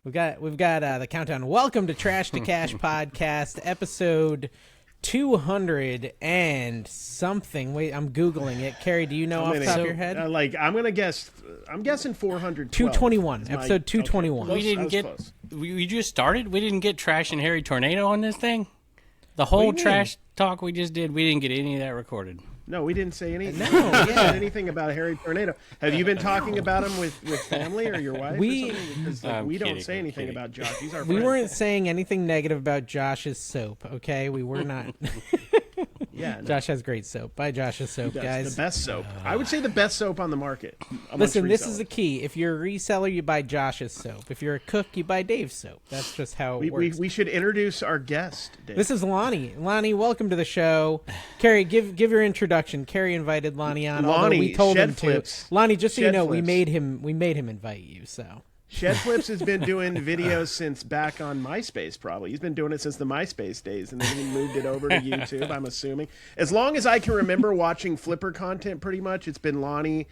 We've got the countdown. Welcome to Trash to Cash podcast, episode 200 and something. Wait, I'm googling it. Carrie, do you know off the top of your head? I'm guessing 412. 221. Episode 221. Okay. We just started. We didn't get Trash and Harry Tornado on this thing. The whole trash talk we just did, we didn't get any of that recorded. No, we didn't say anything. No, we didn't say anything about Harry Tornado. Have you been talking about him with family or your wife? We- or something? Because we don't say anything about Josh. He's our We friend. weren't saying anything negative about Josh's soap, okay? We were not. Yeah, no, Josh has great soap. Buy Josh's soap, that's guys. the best soap. I would say the best soap on the market. Listen, this is the key. If you're a reseller, you buy Josh's soap. If you're a cook, you buy Dave's soap. That's just how it works. We should introduce our guest, Dave. This is Lonnie. Lonnie, welcome to the show. Carrie, give your introduction. Carrie invited Lonnie on. Lonnie, we told Shed him Flips. to. Lonnie, just so you Shed know, Flips. we made him invite you. So Shed Flips has been doing videos since back on MySpace, probably. He's been doing it since the MySpace days, and then he moved it over to YouTube, I'm assuming. As long as I can remember watching Flipper content, pretty much, it's been Lonnie,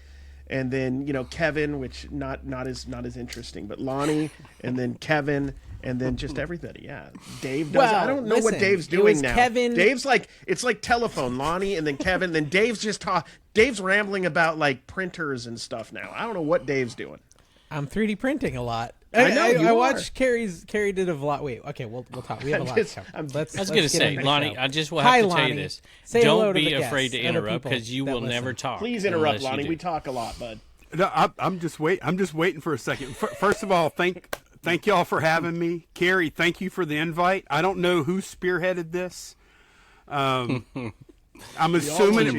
and then, Kevin, which not as interesting, but Lonnie, and then Kevin, and then just everybody, yeah. Dave does I don't know what Dave's doing now. Kevin... Dave's it's like telephone, Lonnie, and then Kevin, then Dave's Dave's rambling about, printers and stuff now. I don't know what Dave's doing. I'm 3D printing a lot. I know you I are. watched Carrie did a vlog. Wait, okay, we'll talk. We have a lot. I Let's I was let's going to get say, into the Lonnie, show. I just will Hi, have to tell Lonnie. you this. Say hello Don't to be the afraid to guests, other interrupt people because you that will listen. never talk. Please interrupt, unless you Lonnie. do. We talk a lot, bud. No, I'm just waiting for a second. First of all, thank y'all for having me. Carrie, thank you for the invite. I don't know who spearheaded this. I'm assuming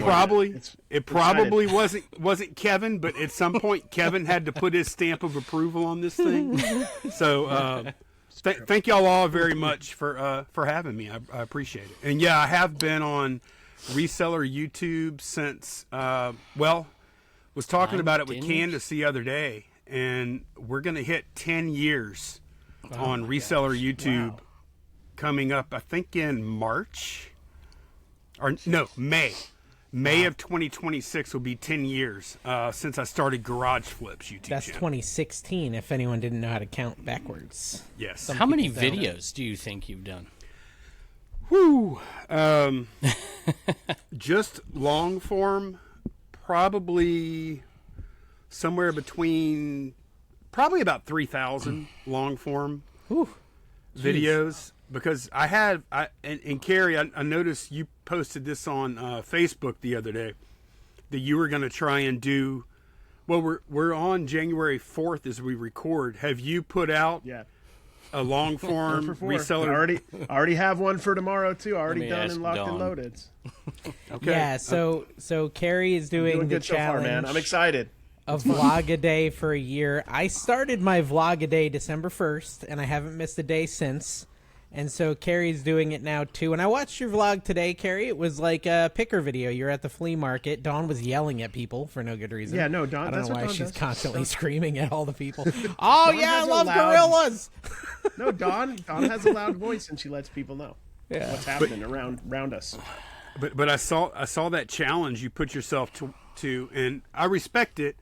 it probably wasn't Kevin, but at some point Kevin had to put his stamp of approval on this thing. So thank y'all all very much for having me. I appreciate it. And yeah, I have been on Reseller YouTube since was talking about it with Candace the other day, and we're going to hit 10 years on Reseller YouTube coming up, I think in March. Or no, May. May of 2026 will be 10 years since I started Garage Flips YouTube That's channel. 2016. If anyone didn't know how to count backwards. Yes. How many people don't. videos do you think you've done? Whew. Just long form, probably somewhere between, probably about 3,000 long form videos. Because and Carrie, I noticed you posted this on Facebook the other day that you were going to try and do. Well, we're on January 4th as we record. Have you put out a long form reseller? I already have one for tomorrow too. Already done ask and locked Dawn. and loaded. Okay. Yeah, so Carrie is doing the good so far, challenge. man. I'm excited. A vlog a day for a year. I started my vlog a day December 1st, and I haven't missed a day since. And so Carrie's doing it now too. And I watched your vlog today, Carrie. It was like a picker video. You're at the flea market. Dawn was yelling at people for no good reason. Yeah, no, Dawn. I don't that's know what why Dawn she's does. constantly screaming at all the people. Oh yeah, I has a love loud- gorillas. No, Dawn has a loud voice and she lets people know what's happening around us. But I saw that challenge you put yourself to, and I respect it.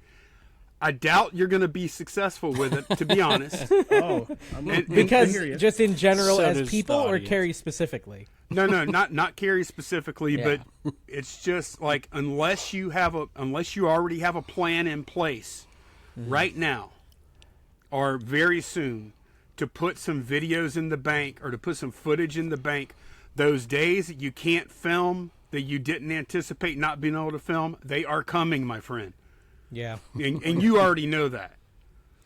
I doubt you're going to be successful with it, to be honest. Oh, I Because hear you. just in general So as does people, the or audience. Carrie specifically. No, not Carrie specifically, Yeah. but it's just like unless you already have a plan in place right now or very soon to put some videos in the bank or to put some footage in the bank, those days that you can't film, that you didn't anticipate not being able to film, they are coming, my friend. Yeah. And you already know that.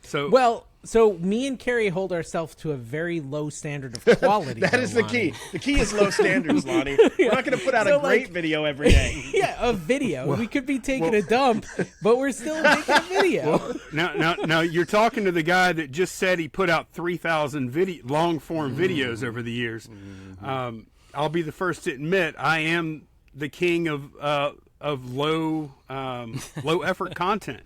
So Well, so me and Carrie hold ourselves to a very low standard of quality. That is the key. The key is low standards, Lonnie. We're not going to put out So, a great video every day. Yeah, a video. We could be taking a dump, but we're still making a video. Now, you're talking to the guy that just said he put out 3,000 long form videos over the years. I'll be the first to admit I am the king of low effort content.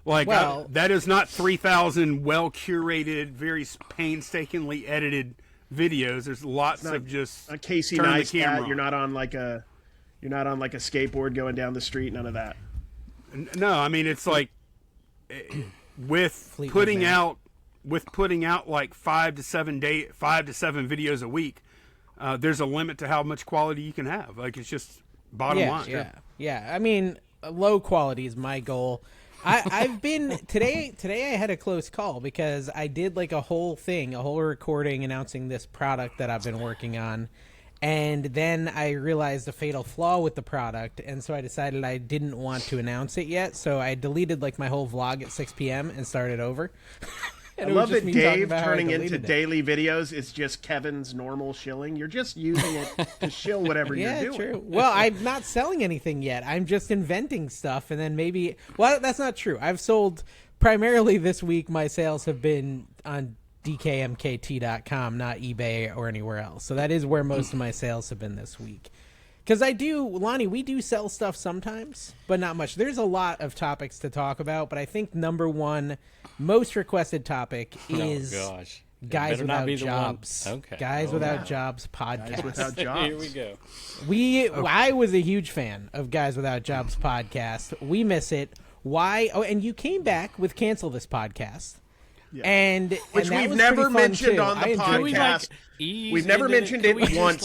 That is not 3,000 well curated, very painstakingly edited videos. There's lots of just A Casey turn the Neistat. camera on. You're not on like a skateboard going down the street. None of that. No, I mean it's like with Fleetwood putting Mac. out with putting out like 5 to 7 videos a week, there's a limit to how much quality you can have. Like, it's just bottom line. Yeah. I mean, low quality is my goal. I've been today I had a close call because I did like a whole recording announcing this product that I've been working on. And then I realized a fatal flaw with the product, and so I decided I didn't want to announce it yet. So I deleted like my whole vlog at 6 p.m. and started over. I love that Dave turning into daily videos is just Kevin's normal shilling. You're just using it to shill whatever you're doing. Yeah, true. Well, I'm not selling anything yet. I'm just inventing stuff, and then maybe... Well, that's not true. I've sold... Primarily this week, my sales have been on dkmkt.com, not eBay or anywhere else. So that is where most of my sales have been this week. Because Lonnie, we do sell stuff sometimes, but not much. There's a lot of topics to talk about, but I think number one most requested topic is Guys Without Jobs. Okay. Guys Without Jobs podcast. Guys Without Jobs. Here we go. I was a huge fan of Guys Without Jobs podcast. We miss it. Why? Oh, and you came back with Cancel This Podcast. Yeah. And which that we've was never pretty fun, mentioned too. on the podcast. We've never mentioned it once.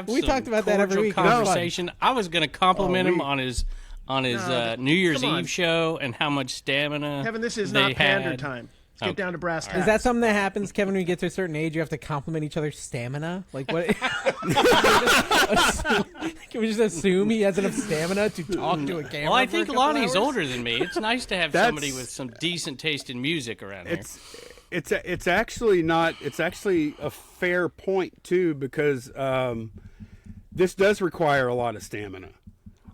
We talked about that every week. Conversation. I was going to compliment him on his New Year's Eve show and how much stamina. Kevin, this is not pander time. Let's get down to brass tacks. Is that something that happens, Kevin, when you get to a certain age? You have to compliment each other's stamina? Like, what? Can we just assume he has enough stamina to talk to a camera? Well, I think Lonnie's hours? older than me. It's nice to have somebody with some decent taste in music around here. It's actually not. It's actually a fair point too, because this does require a lot of stamina,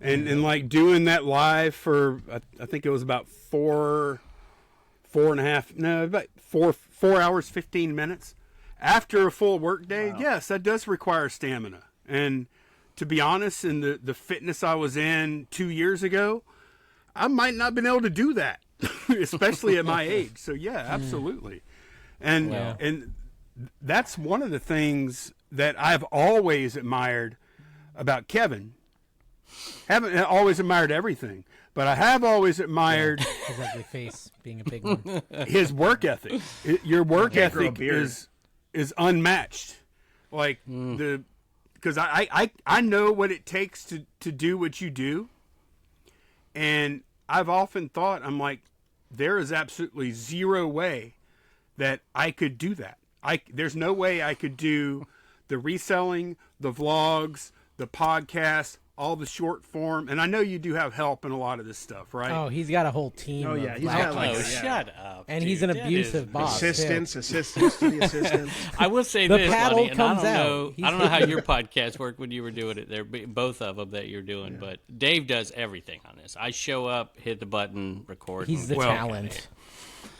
and like doing that live for I think it was about 4 hours 15 minutes after a full work day. Wow. Yes, that does require stamina. And to be honest, in the fitness I was in 2 years ago, I might not have been able to do that, especially at my age. So yeah, absolutely. And that's one of the things that I've always admired about Kevin. Haven't always admired everything, but I have always admired his ugly face being a big one. His work ethic. Your work ethic is unmatched. Like because I know what it takes to do what you do, and I've often thought, I'm like, there is absolutely zero way that I could do that. There's no way I could do the reselling, the vlogs, the podcast, all the short form, and I know you do have help in a lot of this stuff, right? Oh, he's got a whole team. Oh yeah, he's got shut up. And he's an abusive boss. Assistants to the assistants. I will say the this, paddle Lonnie, and comes I out. don't know how your podcast worked when you were doing it there, both of them that you're doing, but Dave does everything on this. I show up, hit the button, record. He's the talent.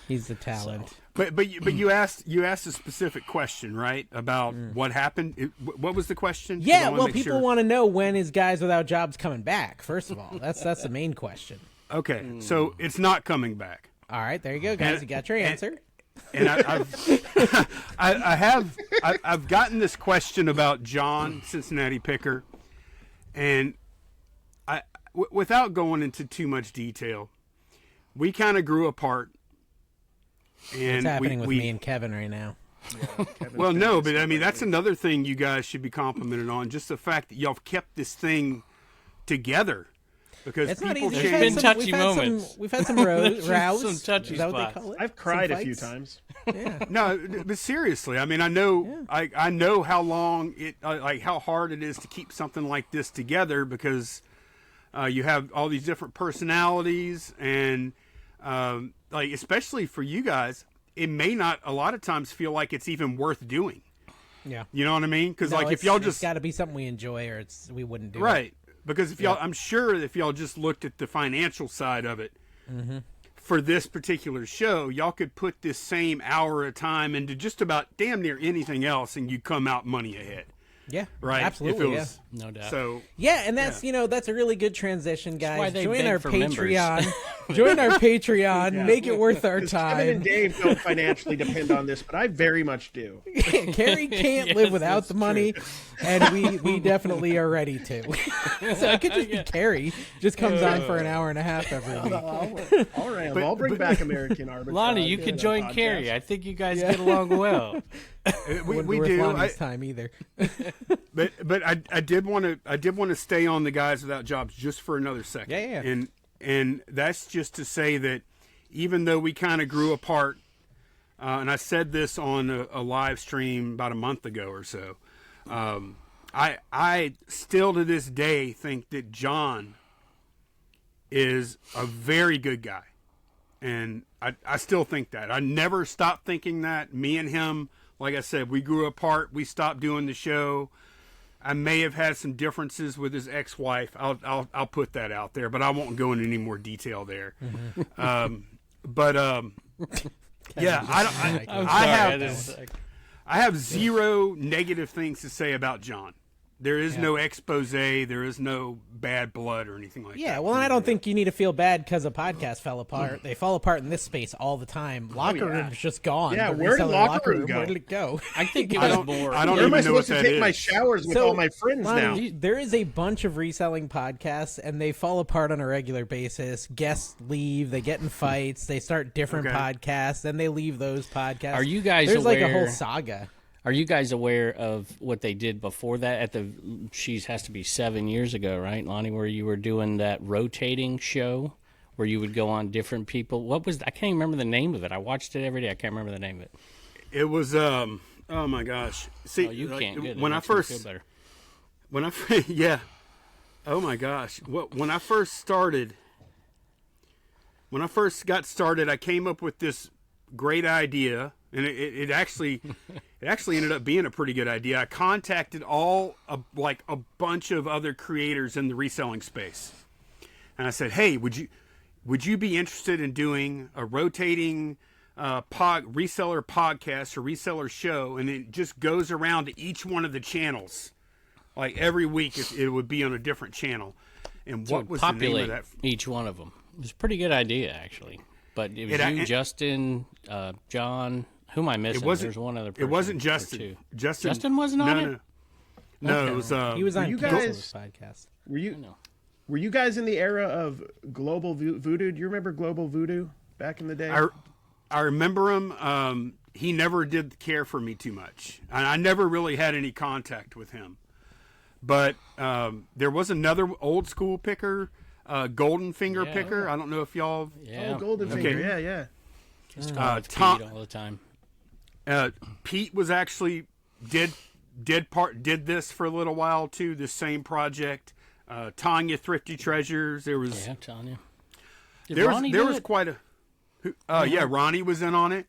He's the talent. So. But you asked a specific question, right, about what happened. What was the question? Yeah, well, people want to know, when is Guys Without Jobs coming back? First of all, that's the main question. Okay, so it's not coming back. All right, there you go, guys. You got your answer. And I've gotten this question about John Cincinnati Picker, and without going into too much detail, we kind of grew apart. And what's happening with me and Kevin right now? Yeah, well, no, but I mean, that's another thing you guys should be complimented on. Just the fact that y'all have kept this thing together. Because people change. There's been touchy moments. We've had some rows. Some touchy Is that what spots. they call it? I've cried a few times. Yeah. No, but seriously, I mean, I know, I know how long like how hard it is to keep something like this together, because you have all these different personalities, and like, especially for you guys, it may not a lot of times feel like it's even worth doing. Yeah. You know what I mean? Because like, if y'all just, it's got to be something we enjoy, or we wouldn't do it. Right. Because if y'all, I'm sure if y'all just looked at the financial side of it, for this particular show, y'all could put this same hour of time into just about damn near anything else, and you come out money ahead. Yeah, right? absolutely. If it was, No doubt. So Yeah, and that's that's a really good transition, why guys. they Join beg our for Patreon. Join our Patreon. Make it worth our 'Cause Kevin and time. Dave don't financially depend on this, but I very much do. Carrie can't live without the money, and we definitely are ready to. So it could just be Carrie just comes on for an hour and a half every week. I'll bring back American Arbitrage. Lonnie, you could join podcast. Carrie. I think you guys get along well. we Wouldn't be worth do. Lonnie's time either. But I did want to stay on the guys without jobs just for another second. Yeah. And that's just to say that even though we kind of grew apart, and I said this on a live stream about a month ago or so, I still to this day think that John is a very good guy, and I still think that. I never stopped thinking that. Me and him, like I said, we grew apart. We stopped doing the show. I may have had some differences with his ex-wife. I'll put that out there, but I won't go into any more detail there. Yeah, I have zero negative things to say about John. There is no expose. There is no bad blood or anything like that. Yeah, well, I don't think you need to feel bad because a podcast fell apart. They fall apart in this space all the time. Locker room's just gone. Yeah, The where did reseller locker room go? Where did it go? I think it was more. I don't Where am I even know what supposed to that take my is. showers with all my friends Lonnie, now? there is a bunch of reselling podcasts, and they fall apart on a regular basis. Guests leave, they get in fights, they start different podcasts, then they leave those podcasts. Are you guys There's like a aware- whole saga. Are you guys aware of what they did before that? At the has to be 7 years ago, right, Lonnie? Where you were doing that rotating show, where you would go on different people. What was? I can't even remember the name of it. I watched it every day. I can't remember the name of it. It was oh my gosh. See, Oh, you can't. Good. When That I makes me first feel better. when I yeah. Oh my gosh. When I first got started, I came up with this great idea, and it actually ended up being a pretty good idea. I contacted a bunch of other creators in the reselling space, and I said, "Hey, would you be interested in doing a rotating reseller podcast or reseller show, and it just goes around to each one of the channels, like every week it would be on a different channel." And what was the name of that? Each one of them. It was a pretty good idea, actually. But it was Justin, John. Who am I missing? There's one other person. It wasn't or Justin. two. Justin Justin wasn't on it? No, it was. He was on you Cancel's guys- podcast. Were you guys in the era of Global Voodoo? Do you remember Global Voodoo back in the day? I remember him. He never did care for me too much, and I never really had any contact with him. But there was another old school picker, Golden Finger picker. I don't know if y'all. Yeah. Oh, Golden Finger. Yeah. Just call it Tom- Pete all the time. Pete was actually did this for a little while too. This same project. Tanya Thrifty Treasures. There was Tanya. there Ronnie was do it? quite a. Yeah, Ronnie was in on it.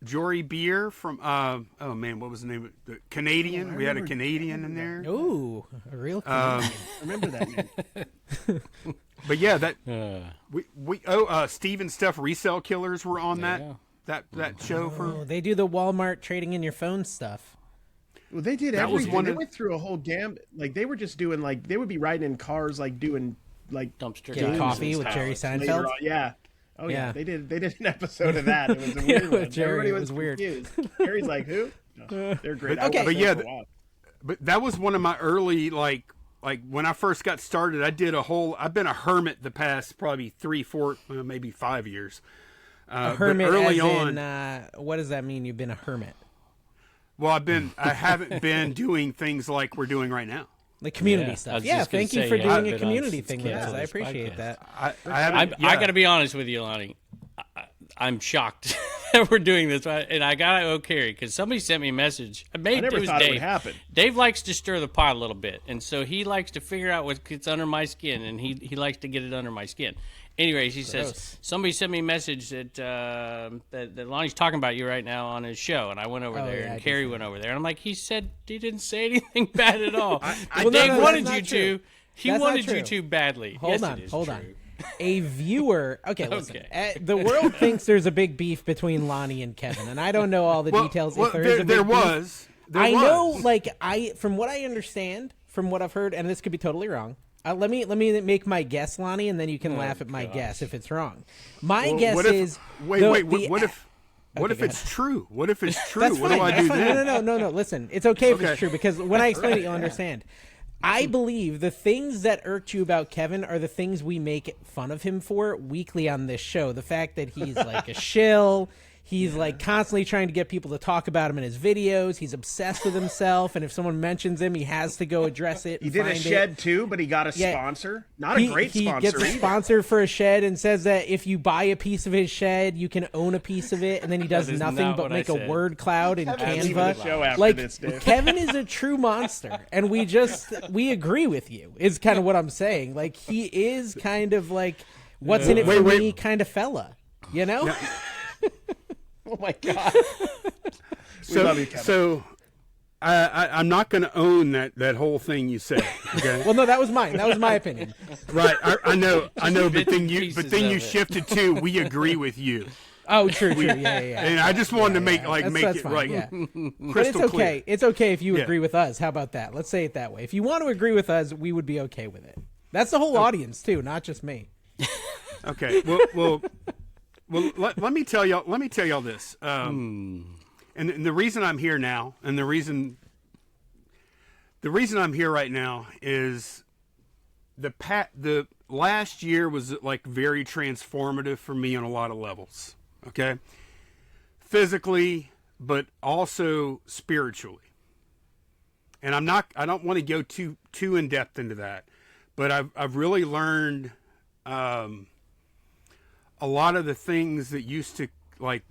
Jory Beer from oh man, what was the name of the Canadian? We had a Canadian in there. Ooh, a real I remember that name. But yeah, that Steve and Steph Resell Killers were on that show for. They do the Walmart trading in your phone stuff. Well, they did That was everything. one They of- went through a whole gambit. Like they were just doing they would be riding in cars, doing Dumpster Getting diving coffee and with stuff. Jerry later Seinfeld. on. Yeah. Oh yeah. Yeah. They did an episode of that. It was a weird one. Jerry, Everybody it was weird. confused. Jerry's like, who? No, they're great. But- I watched but them yeah, for a while. But that was one of my early like when I first got started. I've been a hermit the past probably 3, 4, maybe 5 years. A hermit, but early as on, in, what does that mean? You've been a hermit, well, I haven't been doing things like we're doing right now. like community Yeah, I stuff. was Yeah, just gonna thank you say, for yeah, doing I've a been community on thing since with Cancel's us. I appreciate podcast. that. I haven't. I got to be honest with you, Lonnie. I'm shocked that we're doing this, and I got to owe Carrie because somebody sent me a message. I never was thought Dave. it would happen. Dave likes to stir the pot a little bit, and so he likes to figure out what gets under my skin, and he likes to get it under my skin. Anyways, he says somebody sent me a message that that Lonnie's talking about you right now on his show, and I went over there, yeah, I and did Carrie went over there, and I'm like, he said he didn't say anything bad at all. Well, Dave no, wanted that's you not true. to. He That's not wanted you true. to badly. Hold Yes, on, it is hold true. on. A viewer. Okay, listen. Okay. The world thinks there's a big beef between Lonnie and Kevin, and I don't know all the details. If there is a big beef. I know, like from what I understand, from what I've heard, and this could be totally wrong. Let me make my guess, Lonnie, and then you can laugh at my guess if it's wrong. My guess is what if it's true? What if it's true? That's what fine. do I That's do fine. then? No. Listen, it's okay if it's true because when I explain it, you'll understand. I believe the things that irked you about Kevin are the things we make fun of him for weekly on this show. The fact that he's like a shill. He's like constantly trying to get people to talk about him in his videos. He's obsessed with himself, and if someone mentions him, he has to go address it. He did a shed too, but he got a sponsor. Not a great sponsor. He gets a sponsor for a shed and says that if you buy a piece of his shed, you can own a piece of it, and then he does nothing but make a word cloud in Canva. Like Kevin is a true monster, and we agree with you. Is kind of what I'm saying. Like he is kind of like what's in it for me kind of fella, you know. No. Oh my God! We love you, Kevin. So, I'm not going to own that whole thing you said. Okay. Well, no, that was mine. That was my opinion. Right. I know. But then you shifted to we agree with you. Oh, true. Yeah. And I just wanted to make it fine, right. Yeah. Crystal but it's okay. clear. It's okay if you agree with us. How about that? Let's say it that way. If you want to agree with us, we would be okay with it. That's the whole audience too, not just me. Okay. Well, let me tell y'all this. And the reason I'm here now, and the reason I'm here right now is the last year was like very transformative for me on a lot of levels. Okay, physically, but also spiritually. And I don't want to go too in depth into that, but I've really learned. A lot of the things that used to like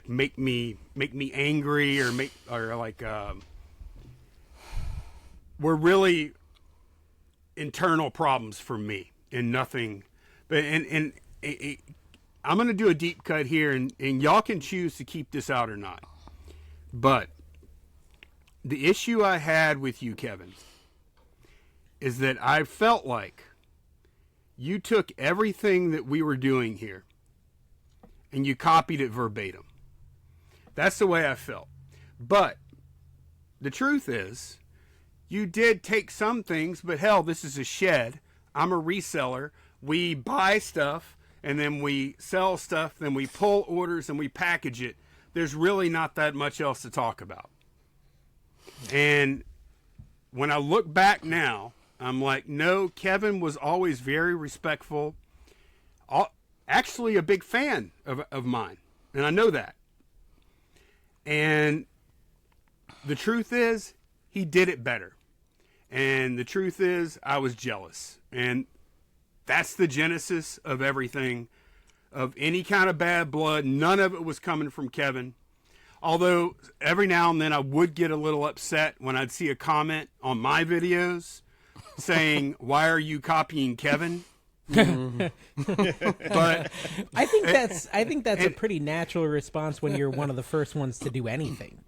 make me angry or were really internal problems for me and nothing. But I'm going to do a deep cut here, and y'all can choose to keep this out or not. But the issue I had with you, Kevin, is that I felt like you took everything that we were doing here and you copied it verbatim. That's the way I felt. But the truth is, you did take some things, but hell, this is a shed. I'm a reseller. We buy stuff and then we sell stuff, then we pull orders and we package it. There's really not that much else to talk about. And when I look back now, I'm like, no, Kevin was always very respectful. Actually a big fan of mine. And I know that. And the truth is, he did it better. And the truth is, I was jealous. And that's the genesis of everything, of any kind of bad blood. None of it was coming from Kevin. Although every now and then I would get a little upset when I'd see a comment on my videos saying, "Why are you copying Kevin?" But I think that's a pretty natural response when you're one of the first ones to do anything,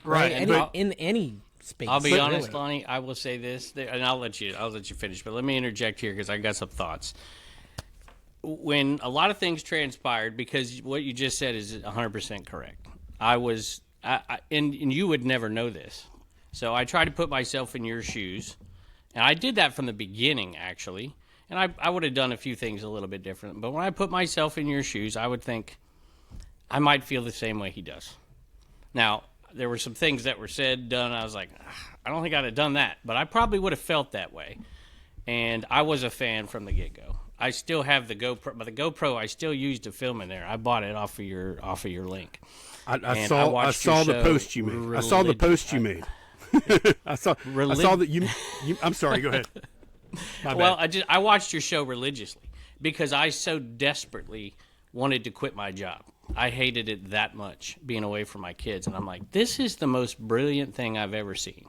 right? In any space. I'll be honest, Lonnie. I will say this, and I'll let you finish. But let me interject here because I got some thoughts. When a lot of things transpired, because what you just said is 100% correct. And you would never know this. So I tried to put myself in your shoes. And I did that from the beginning, actually. And I would have done a few things a little bit different. But when I put myself in your shoes, I would think I might feel the same way he does. Now, there were some things that were said, done. I was like, I don't think I'd have done that. But I probably would have felt that way. And I was a fan from the get-go. I still have the GoPro, but the GoPro I still use to film in there. I bought it off of your link. I saw the post you made. I saw the post you made. I saw that you. I'm sorry. Go ahead. Well, I watched your show religiously because I so desperately wanted to quit my job. I hated it that much, being away from my kids, and I'm like, this is the most brilliant thing I've ever seen.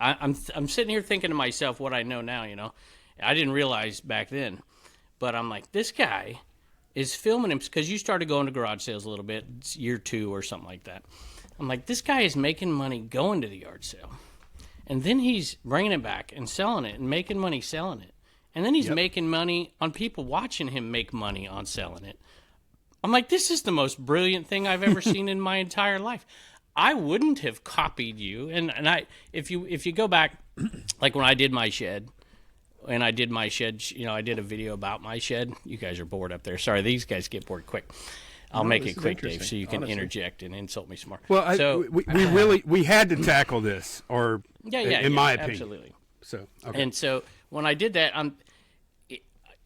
I'm sitting here thinking to myself what I know now. You know, I didn't realize back then, but I'm like, this guy is filming him because you started going to garage sales a little bit, it's year 2 or something like that. I'm like, this guy is making money going to the yard sale. And then he's bringing it back and selling it and making money selling it. And then he's making money on people watching him make money on selling it. I'm like, this is the most brilliant thing I've ever seen in my entire life. I wouldn't have copied you. And if you go back, like when I did my shed, I did a video about my shed. You guys are bored up there. Sorry, these guys get bored quick. I'll make it quick, Dave, so you can interject and insult me some more. Well, we had to tackle this, or in my opinion, absolutely. So okay. And so when I did that,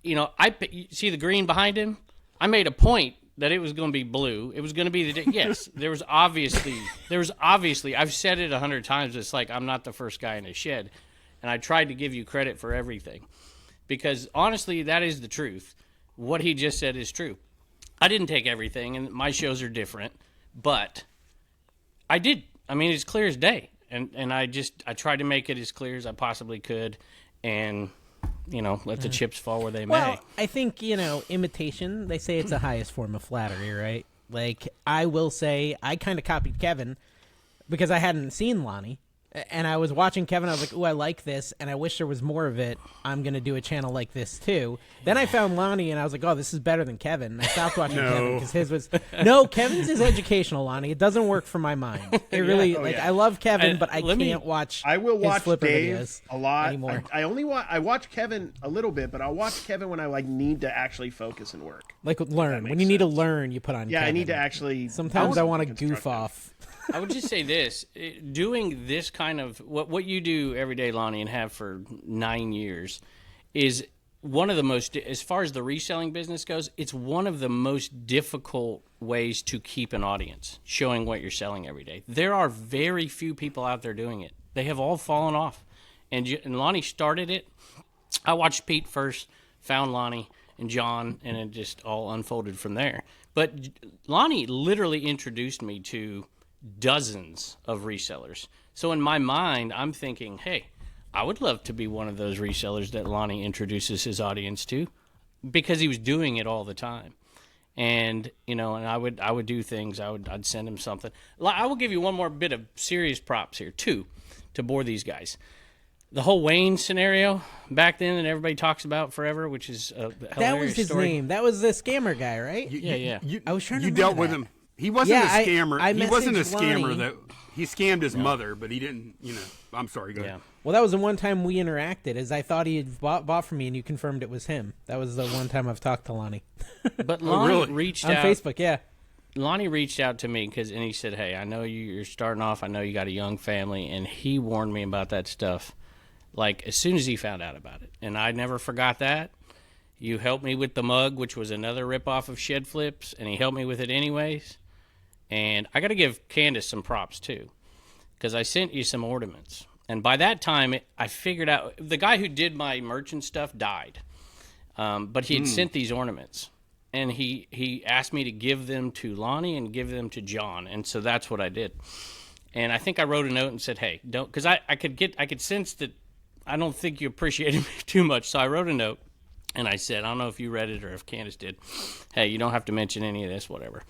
you see the green behind him. I made a point that it was going to be blue. It was going to be yes. There was obviously. I've said it 100 times. It's like I'm not the first guy in a shed, and I tried to give you credit for everything, because honestly, that is the truth. What he just said is true. I didn't take everything, and my shows are different, but I did. I mean, it's clear as day, and I tried to make it as clear as I possibly could, and let the chips fall where they may. Well, I think, imitation, they say it's the highest form of flattery, right? Like, I will say, I kind of copied Kevin because I hadn't seen Lonnie. And I was watching Kevin, I was like, ooh, I like this, and I wish there was more of it. I'm going to do a channel like this, too. Then I found Lonnie, and I was like, oh, this is better than Kevin. And I stopped watching Kevin because his was... No, Kevin's is educational, Lonnie. It doesn't work for my mind. It really... I love Kevin, but I can't watch I will watch Flipper Dave videos a lot. anymore. I watch Kevin a little bit, but I'll watch Kevin when I need to actually focus and work. Like learn. When you need to learn, you put on Kevin. I need to actually... Sometimes I want to goof off. I would just say this: doing this kind of what you do every day, Lonnie, and have for 9 years, is one of the most, as far as the reselling business goes, it's one of the most difficult ways to keep an audience, showing what you're selling every day. There are very few people out there doing it. They have all fallen off, and Lonnie started it. I watched Pete first, found Lonnie and John, and it just all unfolded from there. But Lonnie literally introduced me to dozens of resellers. So in my mind, I'm thinking, hey, I would love to be one of those resellers that Lonnie introduces his audience to, because he was doing it all the time. And and I would do things. I'd send him something. I will give you one more bit of serious props here, too, to bore these guys. The whole Wayne scenario back then that everybody talks about forever, which is a hilarious That was his story. name. That was the scammer guy, right? Yeah. I was trying to You remember dealt with that. him. He wasn't a scammer. I He wasn't a messaged scammer Lonnie. that he scammed his mother, but he didn't. I'm sorry. Go ahead. Well, that was the one time we interacted. Is I thought he had bought from me, and you confirmed it was him. That was the one time I've talked to Lonnie But Lonnie really? reached on out. Facebook. Yeah, Lonnie reached out to me and he said, hey, I know you're starting off. I know you got a young family. And he warned me about that stuff, like, as soon as he found out about it. And I never forgot that. You helped me with the mug, which was another ripoff of Shed Flips, and he helped me with it anyways. And I got to give Candace some props, too, because I sent you some ornaments. And by that time, I figured out the guy who did my merchant stuff died. But he had sent these ornaments. And he asked me to give them to Lonnie and give them to John. And so that's what I did. And I think I wrote a note and said, hey, don't, because I could sense that I don't think you appreciated me too much. So I wrote a note and I said, I don't know if you read it or if Candace did. Hey, you don't have to mention any of this, whatever.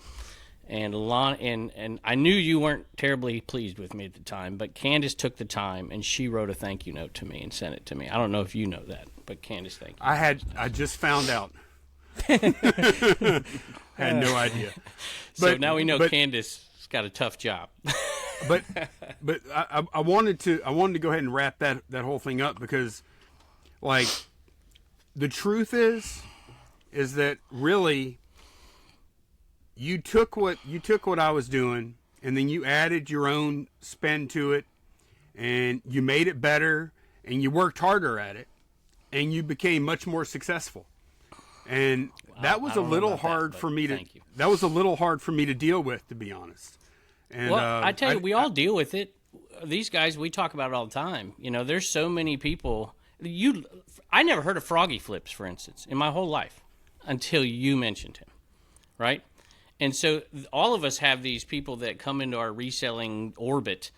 And and I knew you weren't terribly pleased with me at the time, but Candace took the time and she wrote a thank you note to me and sent it to me. I don't know if you know that, but Candace, thank you. I just found out. I had no idea. So now we know Candace's got a tough job. but I wanted to go ahead and wrap that whole thing up, because, like, the truth is that really you took what I was doing, and then you added your own spin to it, and you made it better, and you worked harder at it, and you became much more successful. And that was a little hard for me to. That was a little hard for me to deal with, to be honest. And, well, I tell you, we all deal with it. These guys, we talk about it all the time. There's so many people. I never heard of Froggy Flips, for instance, in my whole life, until you mentioned him, right? And so all of us have these people that come into our reselling orbit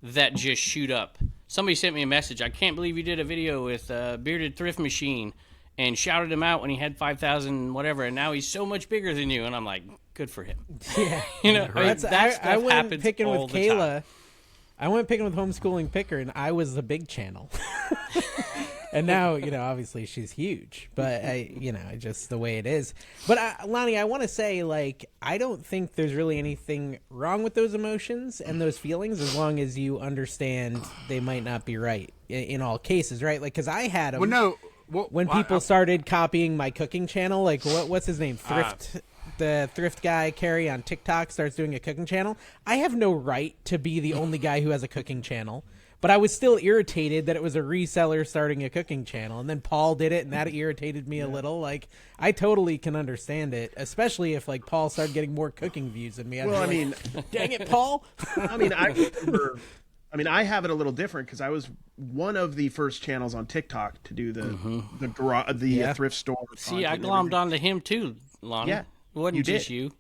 that just shoot up. Somebody sent me a message. I can't believe you did a video with Bearded Thrift Machine and shouted him out when he had 5,000 whatever, and now he's so much bigger than you. And I'm like, good for him. yeah. I went picking with Kayla. I went picking with Homeschooling Picker, and I was the big channel. And now, obviously she's huge, but just the way it is. But Lonnie, I want to say, like, I don't think there's really anything wrong with those emotions and those feelings as long as you understand they might not be right in all cases, right? Like, because I had them. Well, no. When people started copying my cooking channel, like what's his name? The thrift guy, Carrie, on TikTok starts doing a cooking channel. I have no right to be the only guy who has a cooking channel. But I was still irritated that it was a reseller starting a cooking channel. And then Paul did it, and that irritated me a little. Like, I totally can understand it, especially if, like, Paul started getting more cooking views than me. Well, I mean... Dang it, Paul! I mean, I remember... I have it a little different because I was one of the first channels on TikTok to do the thrift store. See, I glommed onto him too, Lonnie. Yeah, it wasn't just you.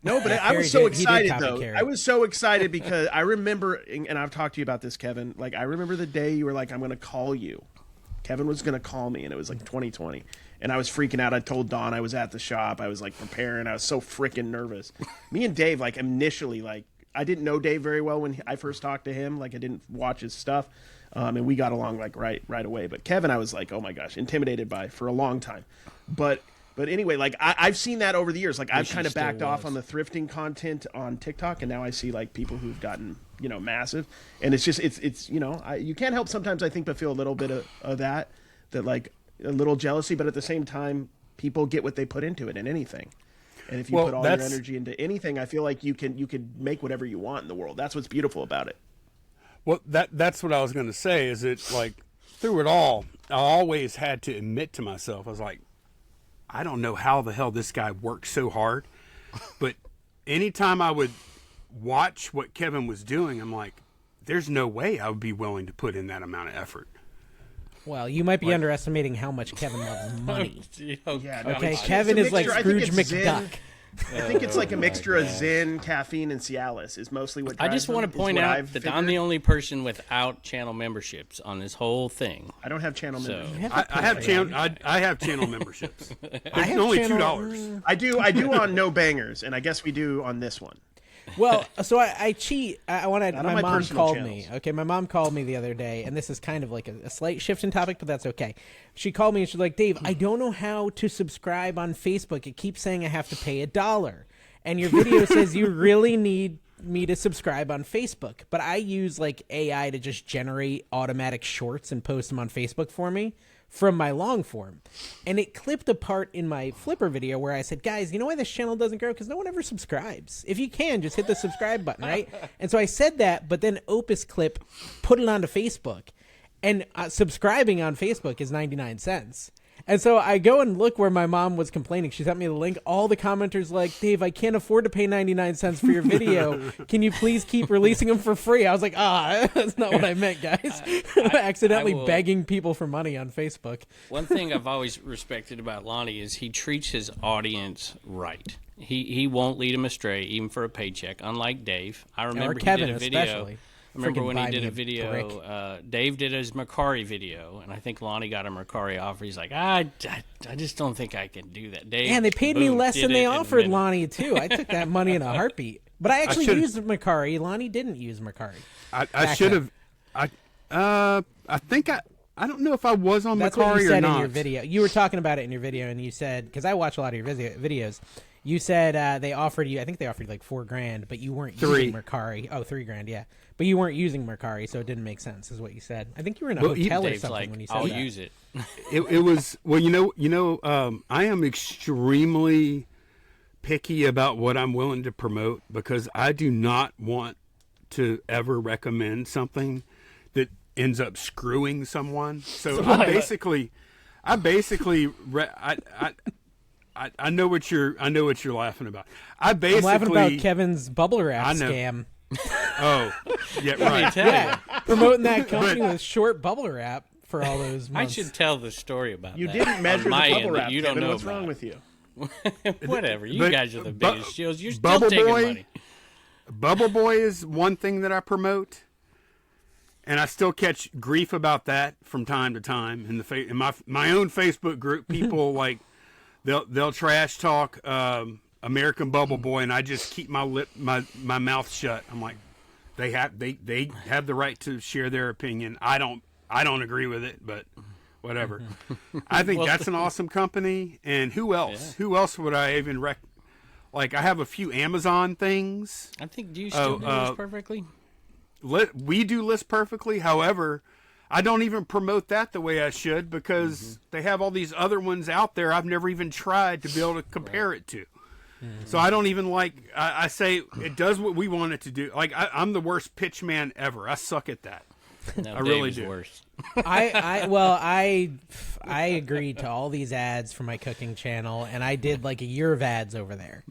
No, but I was so excited though. I was so excited because I remember, and I've talked to you about this, Kevin. Like, I remember the day you were like, "I'm going to call you." Kevin was going to call me, and it was like 2020, and I was freaking out. I told Dawn I was at the shop. I was like preparing. I was so freaking nervous. Me and Dave, like, initially, like, I didn't know Dave very well when I first talked to him. Like, I didn't watch his stuff, and we got along like right away. But Kevin, I was like, oh my gosh, intimidated by for a long time. But anyway, like, I've seen that over the years. Like, I've kind of backed off on the thrifting content on TikTok, and now I see like people who've gotten massive, and it's just it's you can't help sometimes I think but feel a little bit of that like a little jealousy, but at the same time, people get what they put into it in anything. And if you put all your energy into anything, I feel like you could make whatever you want in the world. That's what's beautiful about it. Well, that's what I was going to say. Is it like through it all, I always had to admit to myself, I was like, I don't know how the hell this guy works so hard, but anytime I would watch what Kevin was doing, I'm like, there's no way I would be willing to put in that amount of effort. Well, you might be underestimating how much Kevin loves money. Yeah, okay, Kevin is like Scrooge McDuck. I think it's like a mixture of Zen, caffeine, and Cialis is mostly what. I just want to point out that I'm the only person without channel memberships on this whole thing. I don't have channel memberships. I have channel memberships. It's only $2. I do on No Bangers, and I guess we do on this one. Well, so I cheat. I wanted. My mom called channels. me. Okay, my mom called me the other day, and this is kind of like a slight shift in topic, but that's okay. She called me and she's like, "Dave, I don't know how to subscribe on Facebook. It keeps saying I have to pay $1, and your video says you really need me to subscribe on Facebook, but I use like AI to just generate automatic shorts and post them on Facebook for me." From my long form, and it clipped a part in my Flipper video where I said, guys, you know why this channel doesn't grow? Because no one ever subscribes. If you can, just hit the subscribe button, right? And so I said that, but then Opus Clip put it onto Facebook, and subscribing on Facebook is 99 cents. And so I go and look where my mom was complaining. She sent me the link. All the commenters like, Dave, I can't afford to pay 99 cents for your video. Can you please keep releasing them for free? I was like, that's not what I meant, guys. Accidentally begging people for money on Facebook. One thing I've always respected about Lonnie is he treats his audience right. He won't lead them astray, even for a paycheck, unlike Dave. I remember Kevin, he did a video. Especially. I remember when he did a video, Dave did his Mercari video, and I think Lonnie got a Mercari offer. He's like, I just don't think I can do that. Dave, and they paid me less than they offered Lonnie, too. I took that money in a heartbeat. But I actually used Mercari. Lonnie didn't use Mercari. I should have. I think I don't know if I was on That's Mercari or not. That's what you said in your video. You were talking about it in your video, and you said, because I watch a lot of your videos, you said they offered you, I think they offered you like $4,000, but you weren't using Mercari. Oh, $3,000, yeah. But you weren't using Mercari, so it didn't make sense, is what you said. I think you were in a hotel or something when you said I'll that. use it. It was, well, I am extremely picky about what I'm willing to promote because I do not want to ever recommend something that ends up screwing someone. So I know what you're laughing about. I'm laughing about Kevin's bubble wrap scam. Oh, yeah, right. Yeah, promoting that company with short bubble wrap for all those months. I should tell the story about you that. You didn't measure the bubble wrap. You don't know what's wrong with you. Whatever. You guys are the biggest shields. You're still taking money. Bubble Boy is one thing that I promote, and I still catch grief about that from time to time in my own Facebook group. People like they'll trash talk American Bubble Boy, and I just keep my mouth shut. I'm like, they have the right to share their opinion. I don't agree with it, but whatever. I think that's an awesome company. And who else? Yeah. Who else would I even like? I have a few Amazon things. I think, do you still do List Perfectly? We do List Perfectly. However, I don't even promote that the way I should because they have all these other ones out there I've never even tried to be able to compare it to. So I don't even I say it does what we want it to do. Like I'm the worst pitch man ever. I suck at that. No, I really do. Worse. I agreed to all these ads for my cooking channel, and I did like a year of ads over there,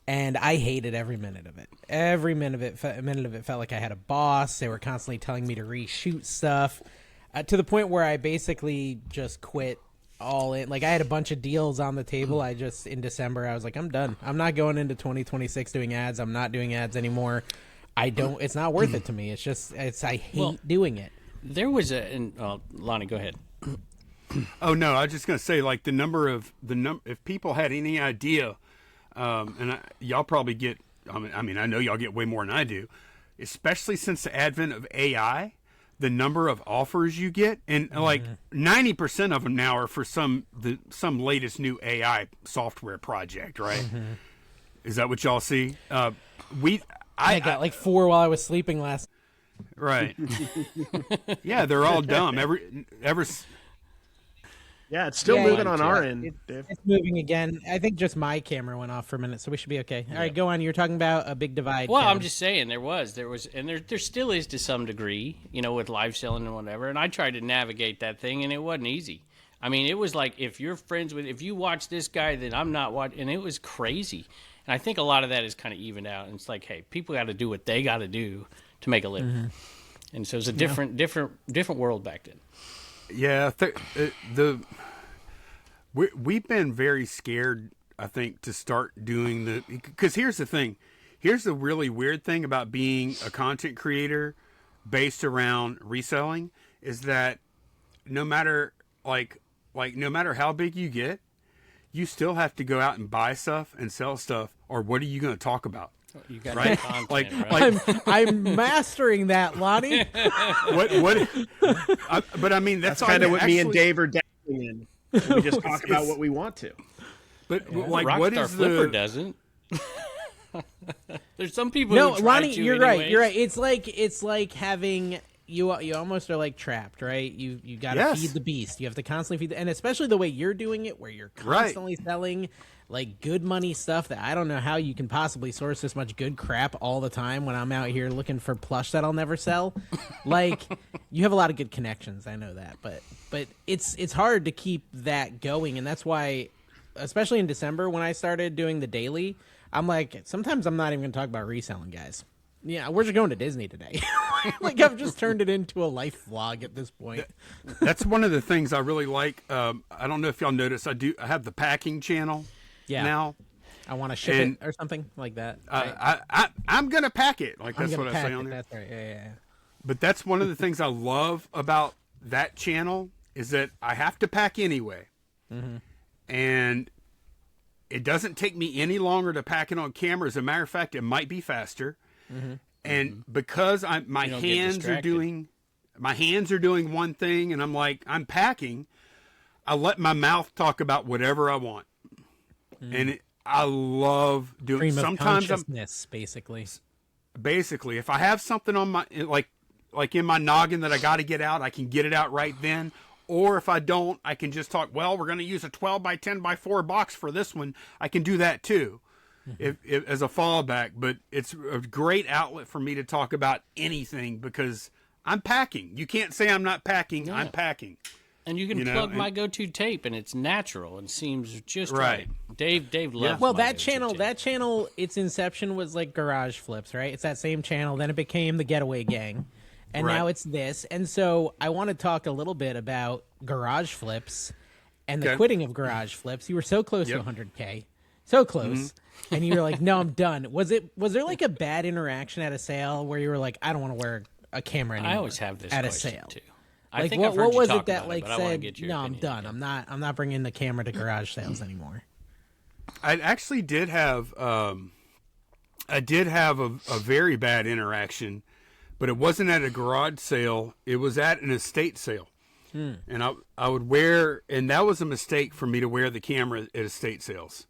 and I hated every minute of it. Every minute of it felt like I had a boss. They were constantly telling me to reshoot stuff, to the point where I basically just quit all in. Like I had a bunch of deals on the table. In December I was like, I'm done. I'm not going into 2026 doing ads. I'm not doing ads anymore. It's not worth it to me. I hate doing it. There was Lonnie, go ahead. Oh no, I was just going to say like if people had any idea, y'all probably get, I mean, I know y'all get way more than I do, especially since the advent of AI, the number of offers you get, and like 90% of them now are for some latest new AI software project, right? Is that what y'all see? I got like 4 while I was sleeping last. Right. Yeah, they're all dumb. Yeah, it's still moving on our end, Dave. It's moving again. I think just my camera went off for a minute, so we should be okay. All right, go on. You're talking about a big divide. Well, Kevin. I'm just saying there was, and there still is to some degree, with live selling and whatever. And I tried to navigate that thing, and it wasn't easy. I mean, it was like if you watch this guy, then I'm not watching, and it was crazy. And I think a lot of that is kind of evened out. And it's like, hey, people got to do what they got to do to make a living. And so it's a different world back then. Yeah, we've been very scared, I think, to start doing because here's the thing. Here's the really weird thing about being a content creator based around reselling is that no matter no matter how big you get, you still have to go out and buy stuff and sell stuff, or what are you going to talk about? You got right? Content, right? I'm mastering that, Lonnie. But I mean, that's kind of what me and Dave are dabbling in. We just talk about what we want to. But Rockstar what is Flipper doesn't? There's some people. No, who try Lonnie, to you're anyways. right. You're right. It's like having. You almost are like trapped, right? You got to feed the beast. You have to constantly feed, and especially the way you're doing it, where you're constantly selling like good money stuff that I don't know how you can possibly source this much good crap all the time when I'm out here looking for plush that I'll never sell. Like you have a lot of good connections, I know that, but it's hard to keep that going, and that's why, especially in December when I started doing the daily, I'm like sometimes I'm not even going to talk about reselling, guys. Yeah, we're just going to Disney today. Like I've just turned it into a life vlog at this point. That's one of the things I really like. I don't know if y'all noticed. I have the packing channel now. I want to ship it or something like that. Right? I'm gonna pack it. Like that's what I say on there. That's right. Yeah. But that's one of the things I love about that channel is that I have to pack anyway, and it doesn't take me any longer to pack it on camera. As a matter of fact, it might be faster. And because my hands are doing one thing, and I'm packing, I let my mouth talk about whatever I want, and I love doing. Stream of sometimes consciousness, basically, if I have something on my like in my noggin that I got to get out, I can get it out right then. Or if I don't, I can just talk. Well, we're going to use a 12 by 10 by 4 box for this one. I can do that too. If as a fallback, but it's a great outlet for me to talk about anything because I'm packing. You can't say I'm not packing. I'm packing. And you can plug my go-to tape, and it's natural and seems just right. Dave loves. Well, that channel, its inception was like Garage Flips, right? It's that same channel. Then it became the Getaway Gang, and now it's this. And so I want to talk a little bit about Garage Flips and the quitting of Garage Flips. You were so close to 100K. So close. And you were like, no, I'm done. Was there like a bad interaction at a sale where you were like, I don't want to wear a camera anymore? I always have this at question a sale. Too. Like, what was it that like said, no, I'm done. I'm not bringing the camera to garage sales anymore. I actually did have a very bad interaction, but it wasn't at a garage sale. It was at an estate sale. And I would wear, and that was a mistake for me to wear the camera at estate sales.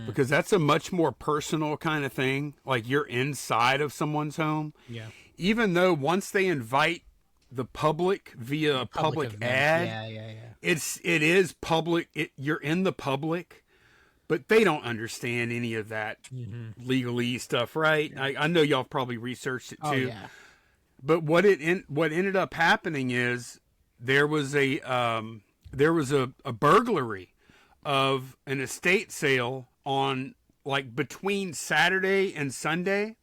Because that's a much more personal kind of thing. Like you're inside of someone's home. Yeah. Even though once they invite the public via a public event. ad, it is public. You're in the public, but they don't understand any of that legalese stuff, right? I know y'all probably researched it too. Oh, yeah. But what ended up happening is there was a burglary of an estate sale on like between Saturday and Sunday.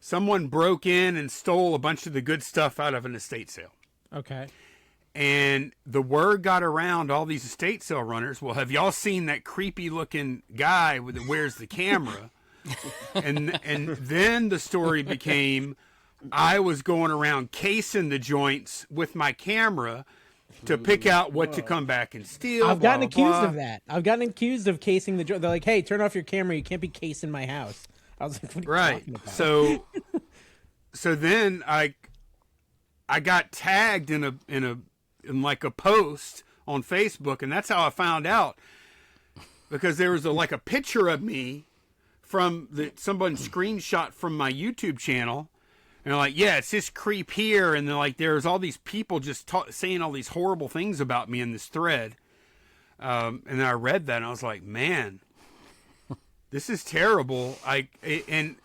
Someone broke in and stole a bunch of the good stuff out of an estate sale. Okay. And the word got around all these estate sale runners. Well, have y'all seen that creepy looking guy that wears the camera? and then the story became, I was going around casing the joints with my camera to pick out what to come back and steal. I've gotten blah, accused blah. of that. I've gotten accused of casing the joint. They're like, "Hey, turn off your camera. You can't be casing my house." I was like, "What are you Right. talking about?" So then I got tagged in like a post on Facebook, and that's how I found out, because there was a picture of me from someone screenshot from my YouTube channel. And they're like, yeah, it's this creep here. And they're like, there's all these people just saying all these horrible things about me in this thread. And then I read that and I was like, man, this is terrible. And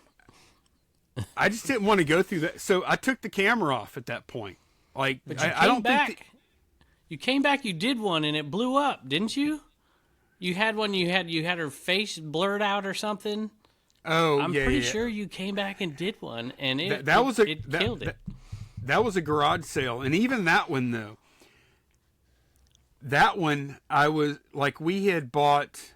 I just didn't want to go through that. So I took the camera off at that point. Like, But you I don't back. think You came back. You did one, and it blew up, didn't you? You had one. You had her face blurred out or something. I'm pretty sure you came back and did one, and it killed it. That was a garage sale, and even that one though. That one I was like, we had bought.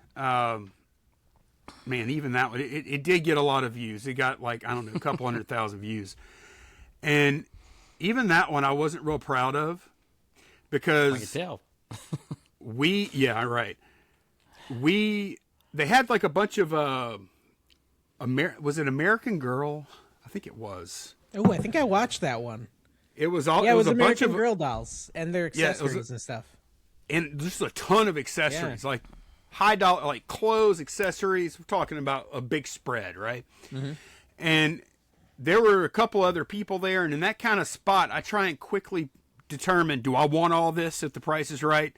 Even that one, it did get a lot of views. It got like, I don't know, a couple 100,000 views, and even that one I wasn't real proud of, because I can tell. They had like a bunch of was it American Girl? I think it was. Oh, I think I watched that one. It was all. Yeah, it was a American bunch of Girl dolls and their accessories and stuff. and just a ton of accessories, like high dollar, like clothes, accessories. We're talking about a big spread, right? Mm-hmm. And there were a couple other people there, and in that kind of spot, I try and quickly determine, do I want all this if the price is right?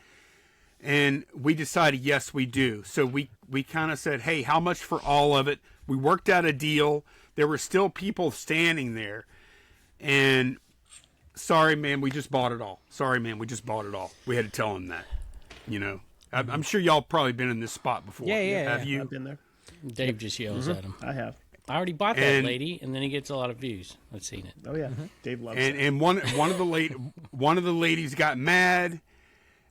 And we decided, yes, we do. So we kind of said, hey, how much for all of it? We worked out a deal. There were still people standing there. And sorry, man, we just bought it all. Sorry, man, we just bought it all. We had to tell them that, you know. I'm sure y'all probably been in this spot before. Yeah. Have you? I've been there. Dave just yells at him. I have. I already bought that lady, and then he gets a lot of views. I've seen it. Oh yeah, Dave loves it. And one of the ladies got mad,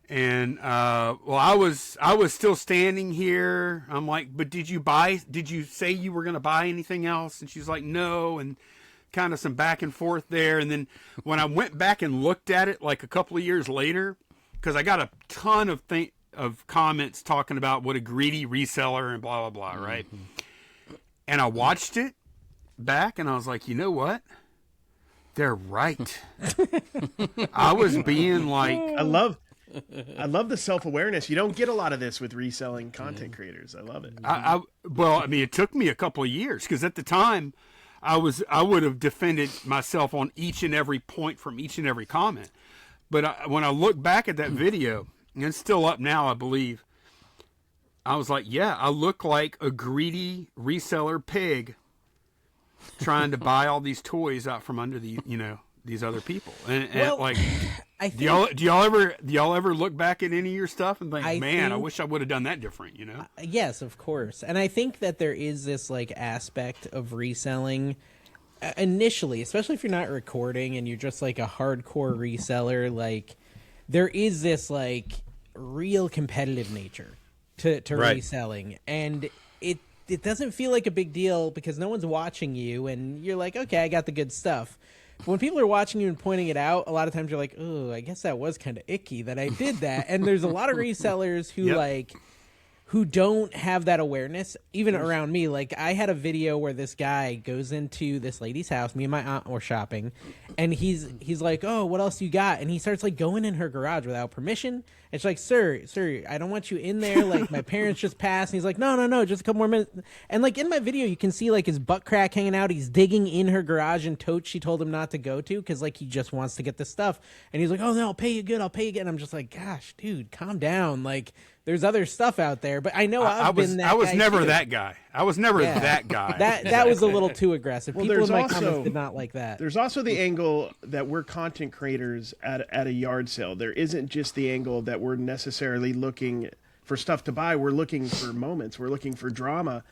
and I was still standing here. I'm like, but did you say you were gonna buy anything else? And she's like, no, and kind of some back and forth there. And then when I went back and looked at it like a couple of years later, because I got a ton of comments talking about what a greedy reseller and blah blah blah, right? Mm-hmm. And I watched it back, and I was like, you know what? They're right. I was being like, I love the self-awareness. You don't get a lot of this with reselling content creators. I love it. It took me a couple of years, because at the time, I would have defended myself on each and every point from each and every comment. But when I look back at that video, and it's still up now, I believe, I was like, yeah, I look like a greedy reseller pig trying to buy all these toys out from under these other people. And like, do y'all ever look back at any of your stuff and think, I wish I would have done that different, you know? Yes, of course. And I think that there is this like aspect of reselling initially, especially if you're not recording and you're just like a hardcore reseller, like there is this like real competitive nature to right. reselling, and it doesn't feel like a big deal because no one's watching you, and you're like, okay, I got the good stuff. But when people are watching you and pointing it out, a lot of times you're like, oh, I guess that was kind of icky that I did that. And there's a lot of resellers who who don't have that awareness, even around me. Like, I had a video where this guy goes into this lady's house. Me and my aunt were shopping, and he's like, "Oh, what else you got?" And he starts like going in her garage without permission. And she's like, "Sir, I don't want you in there. Like, my parents just passed." And he's like, No, just a couple more minutes." And like in my video, you can see like his butt crack hanging out. He's digging in her garage and totes she told him not to go to because like he just wants to get the stuff. And he's like, "Oh no, I'll pay you good. And I'm just like, "Gosh, dude, calm down." Like, there's other stuff out there, but I know I was never too. that guy. I was never that guy. That was a little too aggressive. Well, People in my there's comments also- did not like that. There's also the angle that we're content creators at a yard sale. There isn't just the angle that we're necessarily looking for stuff to buy. We're looking for moments. We're looking for drama.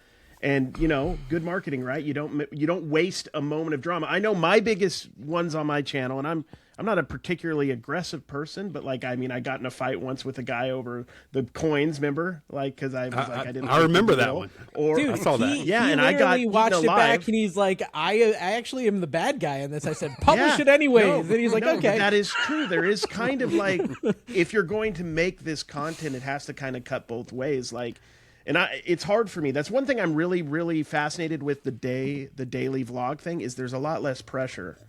And, you know, good marketing, right? You don't waste a moment of drama. I know my biggest ones on my channel, and I'm not a particularly aggressive person, but like, I mean, I got in a fight once with a guy over the coins, remember? Like, because I was like, I didn't. I remember that one. Or Dude, I saw that. Yeah, he and I got literally watched eaten it alive. back, and he's like, I actually am the bad guy in this. I said, publish Yeah, it anyways. no, And he's like, no, but okay. that is true. There is kind of like, if you're going to make this content, it has to kind of cut both ways. Like, and it's hard for me. That's one thing I'm really, really fascinated with the daily vlog thing is there's a lot less pressure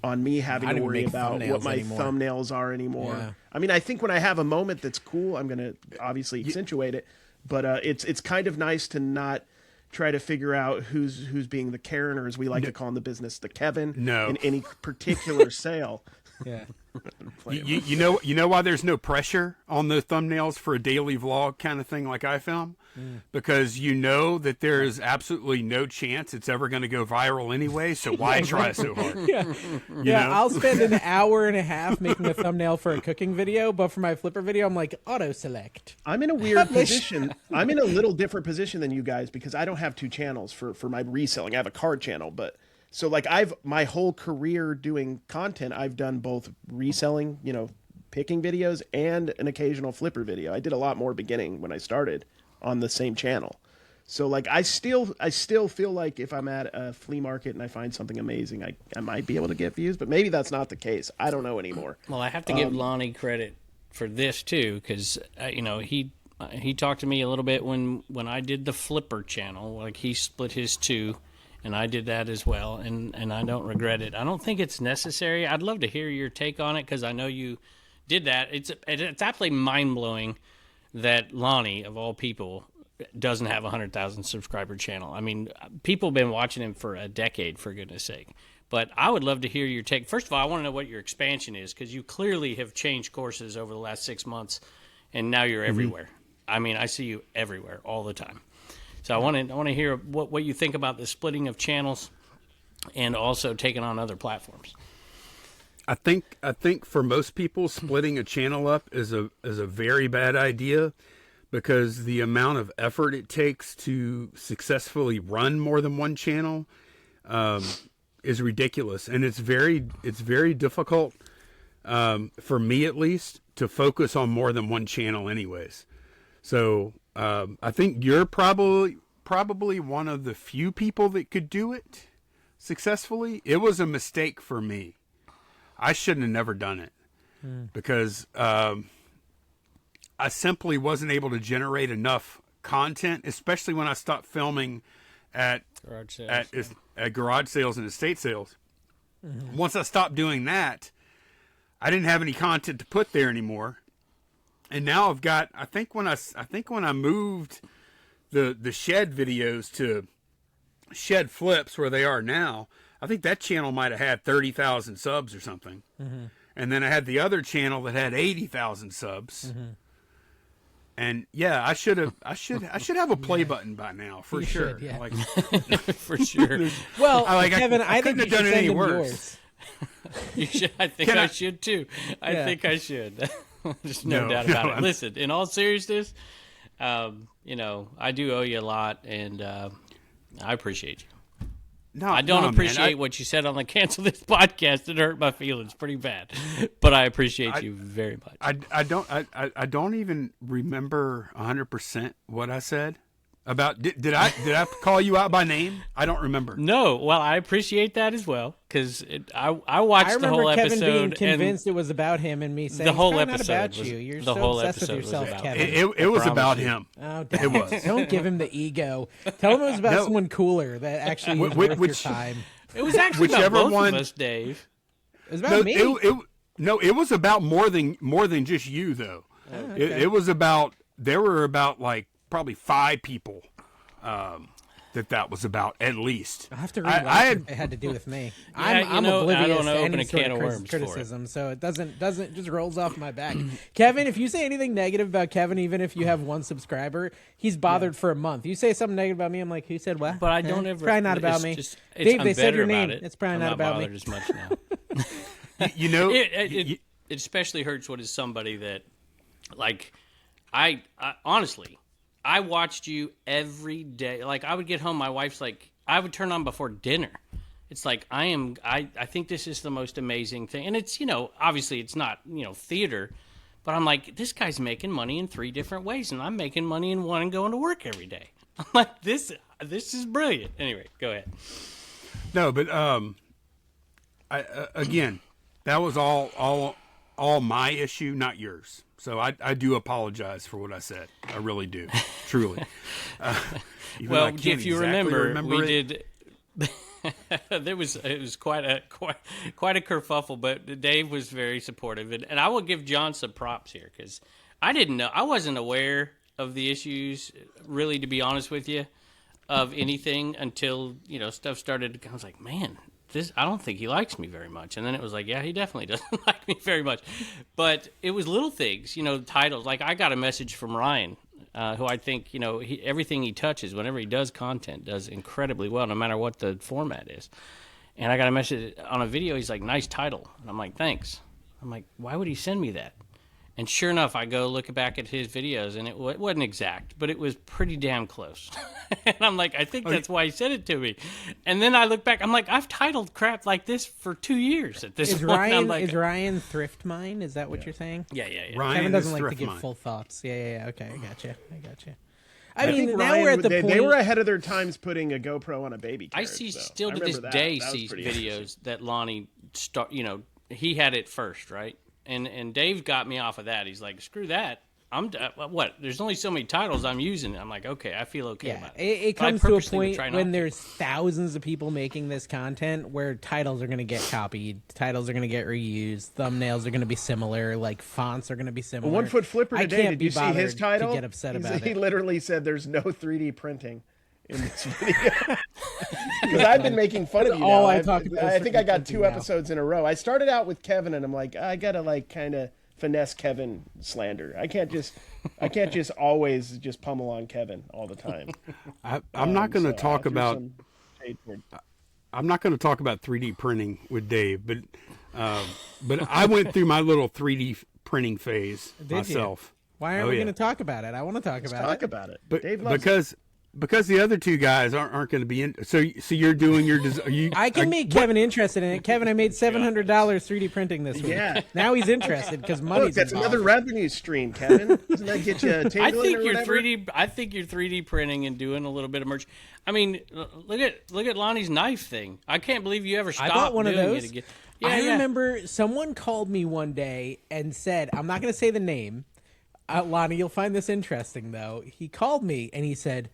on me having I to don't worry make about thumbnails what my anymore. thumbnails are anymore. Yeah. I mean, I think when I have a moment that's cool, I'm going to obviously accentuate it, but it's kind of nice to not try to figure out who's being the Karen, or as we like to call in the business, the Kevin in any particular sale. Yeah. You know why there's no pressure on the thumbnails for a daily vlog kind of thing like I film? Because you know that there is absolutely no chance it's ever going to go viral anyway, so why try so hard? Yeah, You know? I'll spend an hour and a half making a thumbnail for a cooking video, but for my flipper video, I'm like, auto select. I'm in a weird position. I'm in a little different position than you guys because I don't have two channels for my reselling. I have a card channel, but so like my whole career doing content, I've done both reselling, you know, picking videos and an occasional flipper video. I did a lot more beginning when I started on the same channel. So like I still feel like if I'm at a flea market and I find something amazing, I might be able to get views, but maybe that's not the case. I don't know anymore. Well, I have to give Lonnie credit for this too, because you know he talked to me a little bit when I did the flipper channel. Like he split his two, and I did that as well, and I don't regret it. I don't think it's necessary. I'd love to hear your take on it because I know you did that. It's absolutely mind blowing that Lonnie, of all people, doesn't have a 100,000 subscriber channel. I mean, people have been watching him for a decade, for goodness sake. But I would love to hear your take. First of all, I want to know what your expansion is, because you clearly have changed courses over the last 6 months, and now you're everywhere. I mean, I see you everywhere all the time. So I want to hear what you think about the splitting of channels and also taking on other platforms. I think for most people, splitting a channel up is a very bad idea, because the amount of effort it takes to successfully run more than one channel is ridiculous, and it's very difficult for me at least to focus on more than one channel, anyways. So I think you're probably one of the few people that could do it successfully. It was a mistake for me. I shouldn't have never done it because I simply wasn't able to generate enough content, especially when I stopped filming at garage sales and estate sales. Mm-hmm. Once I stopped doing that, I didn't have any content to put there anymore. And now I've got, I think when I moved the shed videos to shed flips where they are now, I think that channel might have had 30,000 subs or something. Mm-hmm. And then I had the other channel that had 80,000 subs. Mm-hmm. And yeah, I should have a play button by now for You sure. should, yeah. Like, For sure. Well, Kevin, Kevin, I couldn't think you have done should it send any him worse. yours. You should. I think I should too. I think I should. There's no doubt about it. Listen, in all seriousness, you know, I do owe you a lot, and I appreciate you. No, I don't appreciate what you said on the Cancel This podcast. It hurt my feelings pretty bad, but I appreciate you very much. I don't even remember 100% what I said. about did I call you out by name? I don't remember. No, well, I appreciate that as well because I watched I the remember whole Kevin episode being and convinced it was about him and me saying the whole it's probably episode not about was- you. You're the so whole obsessed with episode was yourself, about Kevin. It was promise about you. him. Oh, It was. don't give him the ego. Tell him it was about No. someone cooler that actually was worth your time. it was actually about Whichever both one- of us, Dave. It was about No, me. it was about more than just you though. It was about there were about like probably 5 people that was about at least. I have to I rewatch had- it. It had to do with me. Yeah, I'm you know, I oblivious don't to wanna open any a sort can of of worms for it. criticism, so it doesn't just rolls off my back. Kevin, if you say anything negative about Kevin, even if you have 1 subscriber, he's bothered for a month. You say something negative about me, I'm like, who said what? But I don't Eh, ever. It's probably not about it's me. just- Dave, I'm they said your better name. about it. It's probably I'm not about me. bothered as much now. You know, It especially hurts when it's somebody that, like, I honestly, I watched you every day. Like, I would get home, my wife's like, I would turn on before dinner. It's like, I think this is the most amazing thing. And it's, obviously it's not, theater, but I'm like, this guy's making money in 3 different ways, and I'm making money in one and going to work every day. I'm like, this is brilliant. Anyway, go ahead. no, but again, that was all my issue, not yours. So I do apologize for what I said. I really do, truly. Even though I Well, can't if you exactly remember, we it. did. it was quite a kerfuffle, but Dave was very supportive, and I will give John some props here because I wasn't aware of the issues, really, to be honest with you, of anything until stuff started. I was like, man, I don't think he likes me very much, and then it was like, yeah, he definitely doesn't like me very much, but it was little things, titles. Like I got a message from Ryan. Who I think, everything he touches, whenever he does content, does incredibly well, no matter what the format is. And I got a message on a video. He's like, nice title. And I'm like, thanks. I'm like, why would he send me that? And sure enough, I go look back at his videos, and it wasn't exact, but it was pretty damn close. And I'm like, I think that's why he sent it to me. And then I look back, I'm like, I've titled crap like this for 2 years at this Is point. Ryan I'm like, is Ryan Thrift Mine? Is that what you're saying? yeah. Ryan Kevin is doesn't like to Thrift give Mine. full thoughts. Yeah. Okay, I gotcha. I mean, think now Ryan, we're at the they, point. they were ahead of their times putting a GoPro on a baby I carriage. see though. still I to this remember day that was see pretty videos that Lonnie he had it first, right? And Dave got me off of that. He's like, screw that. What? There's only so many titles I'm using. I'm like, okay, I feel okay Yeah, about it But I comes to a purposely would point try not when to. there's thousands of people making this content where titles are going to get copied, titles are going to get reused, thumbnails are going to be similar, like fonts are going to be similar. One Foot Flipper I today, can't did be you see his bothered title? to get upset about He it. literally said there's no 3D printing in this video. Because I've been making fun of you all now. I talk about is I think I 3D got printing 2 now. episodes in a row. I started out with Kevin, and I'm like, I got to kind of finesse Kevin slander. I can't just always just pummel on Kevin all the time. I'm not going to So I talk threw about. some shade toward- I'm not going to talk about 3D printing with Dave, but I went through my little 3D printing phase you? myself. Why aren't Oh, we yeah. going to talk about it? I want to talk about Talk it. about it. But Dave loves it. because the other 2 guys aren't going to be in. So you're doing your. I can make Kevin interested in it. Kevin, I made $700 3D printing this week. Yeah. Now he's interested because Look, money's that's involved. another revenue stream, Kevin. Doesn't that get you tingling I think or you're whatever? 3D. I think you're 3D printing and doing a little bit of merch. I mean, look at Lonnie's knife thing. I can't believe you ever I stopped bought one of doing those. it again. I Yeah. remember someone called me one day and said, I'm not going to say the name. Lonnie, you'll find this interesting, though. He called me and he said,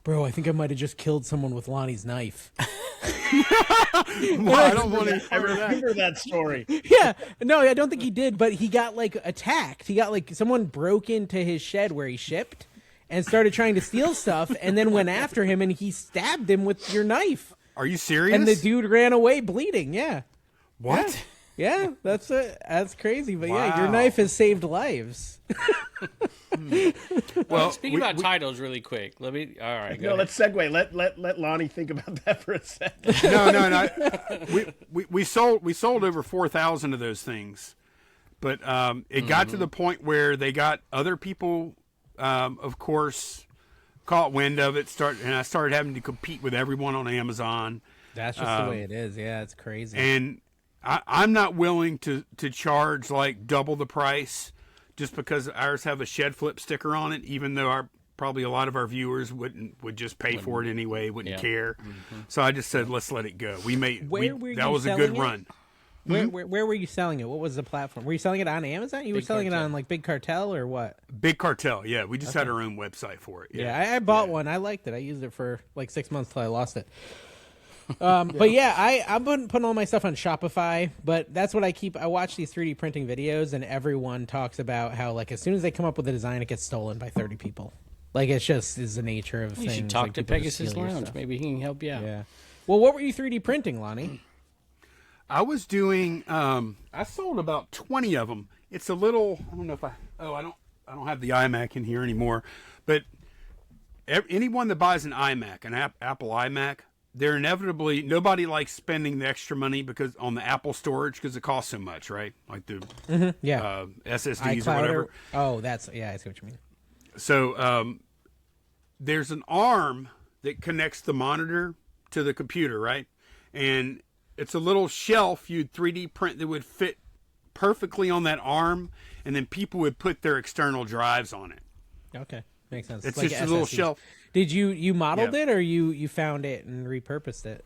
bro, I think I might have just killed someone with Lonnie's knife. Well, I don't want to. I remember that story. Yeah. No, I don't think he did, but he got, attacked. He got, someone broke into his shed where he shipped and started trying to steal stuff and then went after him and he stabbed him with your knife. Are you serious? And the dude ran away bleeding, yeah. What? Yeah, that's it. That's crazy, but yeah, your Wow. knife has saved lives. Well, Speaking about titles, really quick. All right. Go No, ahead. let's segue. Let Lonnie think about that for a second. no. We sold over 4,000 of those things, but it got to the point where they got other people, of course, caught wind of it. And I started having to compete with everyone on Amazon. That's just the way it is. Yeah, it's crazy. And I'm not willing to charge like double the price just because ours have a shed flip sticker on it, even though probably a lot of our viewers would just pay for it anyway, wouldn't care. So I just said, let's let it go. That was a good run. Where were you selling it? What was the platform? Were you selling it on Amazon? You were selling it on like Big Cartel or what? Big Cartel, yeah. We just had our own website for it. Yeah, I bought one. I liked it. I used it for like 6 months till I lost it. But yeah, I'm putting all my stuff on Shopify, but that's what I watch these 3D printing videos, and everyone talks about how like as soon as they come up with a design, it gets stolen by 30 people. Like it's just is the nature of things. You should talk like, to people just Pegasus steal your Lounge. stuff. Maybe he can help you out. Yeah. Well, what were you 3D printing, Lonnie? I was doing. I sold about 20 of them. It's a little. I don't know if I don't have the iMac in here anymore, but anyone that buys an iMac, an Apple iMac, they're inevitably nobody likes spending the extra money because on the Apple storage because it costs so much, right? Like the SSDs iCloud or whatever. I see what you mean. So there's an arm that connects the monitor to the computer, right? And it's a little shelf you'd 3D print that would fit perfectly on that arm, and then people would put their external drives on it. Okay, makes sense. It's like just a little shelf. Did you modeled it, or you found it and repurposed it?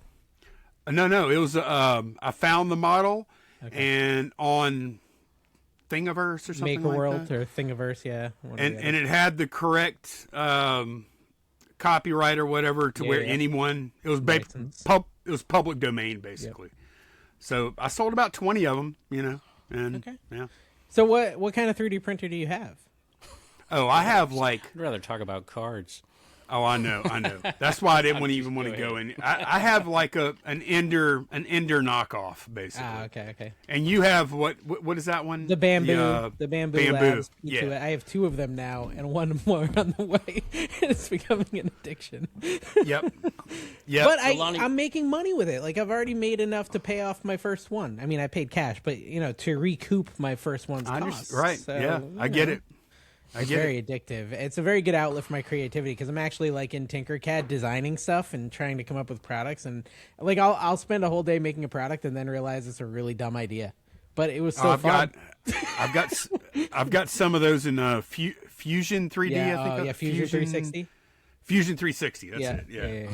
No. It was I found the model, and on Thingiverse or something Makerworld like that. or Thingiverse, yeah. And it had the correct copyright or whatever to where anyone it was it was public domain basically. So I sold about 20 of them, and yeah. So what kind of 3D printer do you have? Oh, I have like. I'd rather talk about cards. Oh, I know. That's why I didn't even want to go in. I have like an Ender knockoff, basically. Ah, okay. And you have what is that one? The Bamboo. The Bamboo. Labs. Yeah. I have 2 of them now, and 1 more on the way. It's becoming an addiction. Yep. But I'm making money with it. Like I've already made enough to pay off my first one. I mean, I paid cash, but to recoup my first one's costs. Right. So, yeah. I get it. It's very addictive. It's a very good outlet for my creativity because I'm actually like in Tinkercad designing stuff and trying to come up with products, and like I'll spend a whole day making a product and then realize it's a really dumb idea, but it was so fun. I've got some of those in Fusion 3D. I think. Fusion 360. Fusion 360. That's it. Yeah.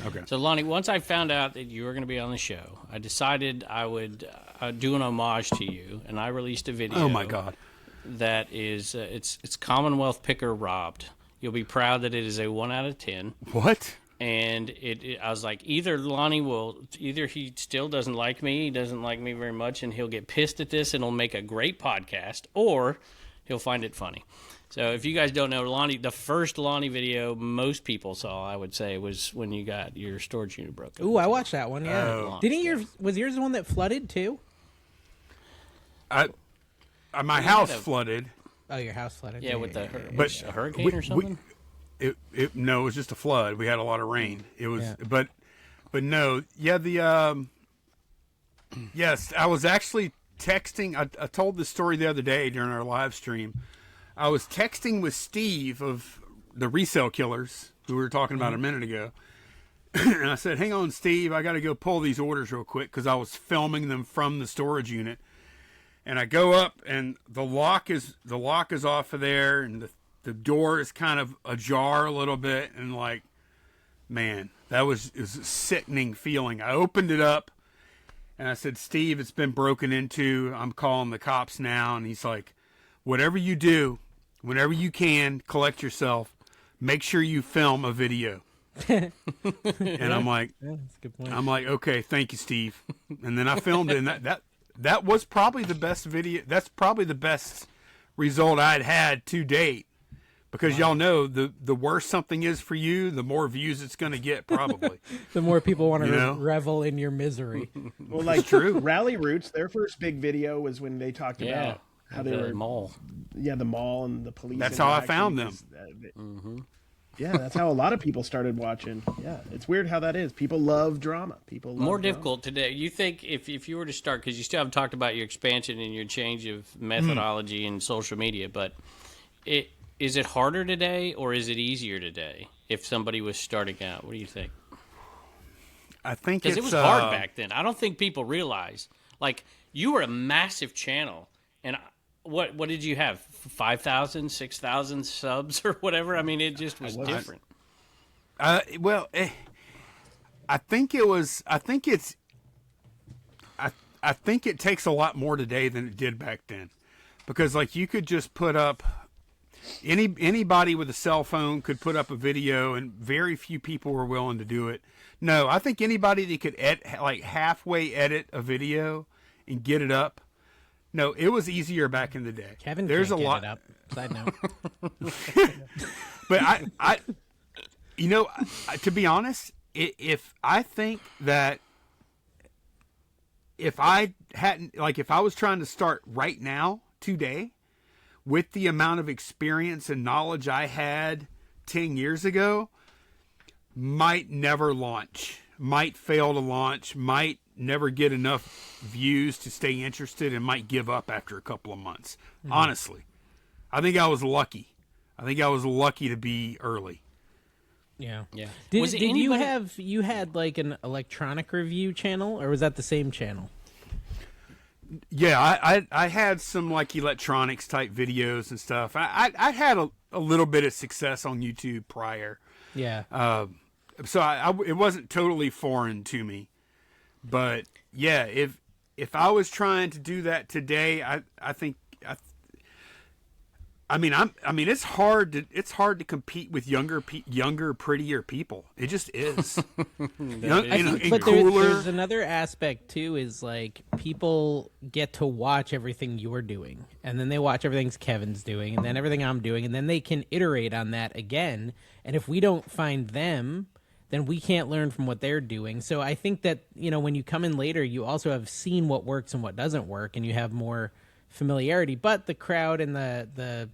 Okay. So Lonnie, once I found out that you were going to be on the show, I decided I would do an homage to you, and I released a video. Oh my God. That is, it's Commonwealth Picker Robbed. You'll be proud that it is a 1 out of 10. What? And I was like, either he still doesn't like me, he doesn't like me very much, and he'll get pissed at this and it'll make a great podcast, or he'll find it funny. So if you guys don't know, Lonnie, the first Lonnie video most people saw, I would say, was when you got your storage unit broken. Ooh, I watched that one. Yeah. Oh. Was yours the one that flooded too? My house flooded. Oh, your house flooded. Yeah, with a hurricane or something. No, it was just a flood. We had a lot of rain. It was, but no, yeah. Yes, I was actually texting. I told this story the other day during our live stream. I was texting with Steve of the Resale Killers, who we were talking about a minute ago, and I said, "Hang on, Steve, I got to go pull these orders real quick," because I was filming them from the storage unit. And I go up, and the lock is off of there, and the door is kind of ajar a little bit, and like, man, it was a sickening feeling. I opened it up, and I said, "Steve, it's been broken into. I'm calling the cops now." And he's like, "Whatever you do, whenever you can, collect yourself. Make sure you film a video." And I'm like, that's a good point. I'm like, "Okay, thank you, Steve." And then I filmed it, and that was probably the best video. That's probably the best result I'd had to date. Because y'all know the worse something is for you, the more views it's going to get, probably. The more people want to revel in your misery. Well, like true. Rally Roots, their first big video was when they talked about how they were mall. Yeah, the mall and the police. That's how I found them. Yeah, that's how a lot of people started watching. Yeah, it's weird how that is. People love drama. People love more drama. difficult today. You think if you were to start, because you still haven't talked about your expansion and your change of methodology in social media, but is it harder today or is it easier today if somebody was starting out? What do you think? I think because it was hard back then. I don't think people realize. Like, you were a massive channel, and what did you have? 5,000, 6,000 subs or whatever? I mean, it just was different. Well, I think it takes a lot more today than it did back then, because like you could just put up anybody with a cell phone could put up a video, and very few people were willing to do it. No, I think anybody that could like halfway edit a video and get it up. No, it was easier back in the day. Kevin, there's can't a get lot. it up. Side note. But to be honest, if I think that if I was trying to start right now today, with the amount of experience and knowledge I had 10 years ago, might never launch, might fail to launch, might never get enough views to stay interested, and might give up after a couple of months. Mm-hmm. Honestly, I think I was lucky. I think I was lucky to be early. Yeah. Yeah. Did you had like an electronic review channel, or was that the same channel? Yeah, I had some like electronics type videos and stuff. I had a little bit of success on YouTube prior. Yeah. So it wasn't totally foreign to me. But yeah, if I was trying to do that today, I think it's hard to compete with younger, prettier people. It just is. But there's another aspect too. Is like people get to watch everything you're doing, and then they watch everything Kevin's doing, and then everything I'm doing, and then they can iterate on that again. And if we don't find them, then we can't learn from what they're doing. So I think that when you come in later, you also have seen what works and what doesn't work, and you have more familiarity. But the crowd and the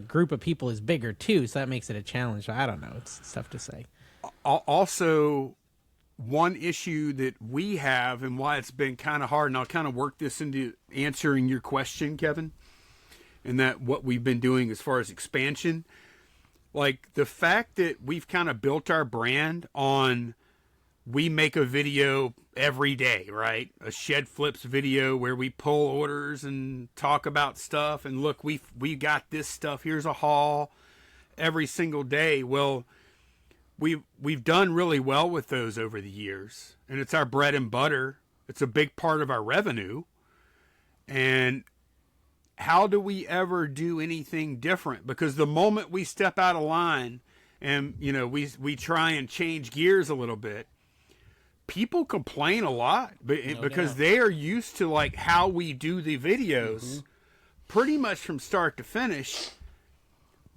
group of people is bigger too, so that makes it a challenge. I don't know. It's tough to say. Also, one issue that we have and why it's been kind of hard, and I'll kind of work this into answering your question, Kevin, and that what we've been doing as far as expansion, like the fact that we've kind of built our brand on, we make a video every day, right? A Shed Flips video where we pull orders and talk about stuff, and look, we got this stuff, here's a haul every single day. Well, we've done really well with those over the years, and it's our bread and butter. It's a big part of our revenue. And how do we ever do anything different? Because the moment we step out of line and we try and change gears a little bit, people complain a lot because they are used to like how we do the videos, pretty much from start to finish.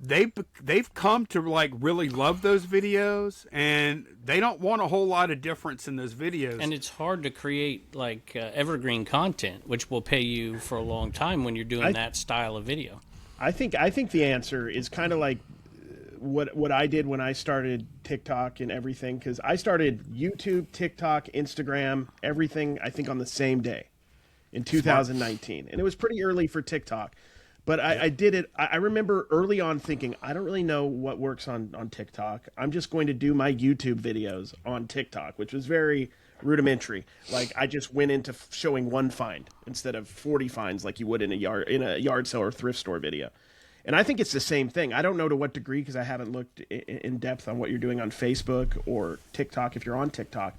They've come to like really love those videos, and they don't want a whole lot of difference in those videos. And it's hard to create like evergreen content, which will pay you for a long time when you're doing that style of video. I think the answer is kind of like what I did when I started TikTok and everything, because I started YouTube, TikTok, Instagram, everything, I think on the same day in 2019. And it was pretty early for TikTok. But I did it. I remember early on thinking, I don't really know what works on TikTok. I'm just going to do my YouTube videos on TikTok, which was very rudimentary. Like I just went into showing one find instead of 40 finds like you would in a yard sale or thrift store video. And I think it's the same thing. I don't know to what degree, because I haven't looked in depth on what you're doing on Facebook or TikTok if you're on TikTok.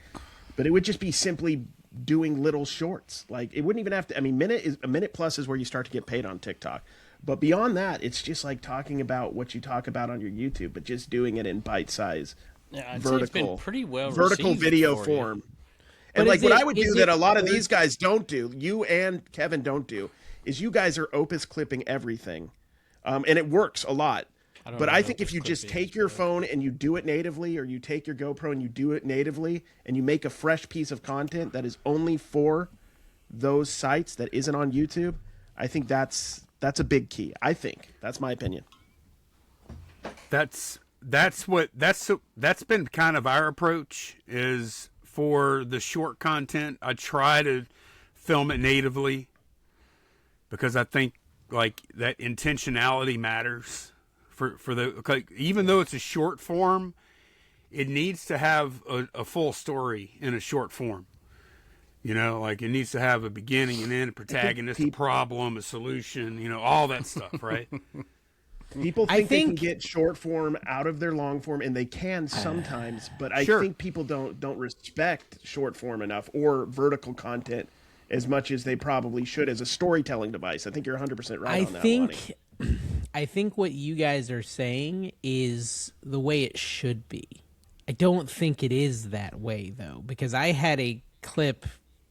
But it would just be simply doing little shorts. Like it wouldn't even have to. I mean, a minute plus is where you start to get paid on TikTok. But beyond that, it's just like talking about what you talk about on your YouTube, but just doing it in bite-size, it's been pretty well vertical video form. And like what I would do that a lot of these guys don't do, you and Kevin don't do, is you guys are opus clipping everything. And it works a lot. But I think if you just take your phone and you do it natively, or you take your GoPro and you do it natively, and you make a fresh piece of content that is only for those sites that isn't on YouTube, I think that's a big key. I think that's my opinion. That's been kind of our approach. Is for the short content, I try to film it natively, because I think like that intentionality matters for the, like, even though it's a short form, it needs to have a full story in a short form. You know, like it needs to have a beginning and end, a protagonist, a problem, a solution, you know, all that stuff, right? People think they can get short form out of their long form, and they can sometimes, but I think people don't respect short form enough or vertical content as much as they probably should as a storytelling device. I think you're 100% right on that, Lonnie. I think what you guys are saying is the way it should be. I don't think it is that way, though, because I had a clip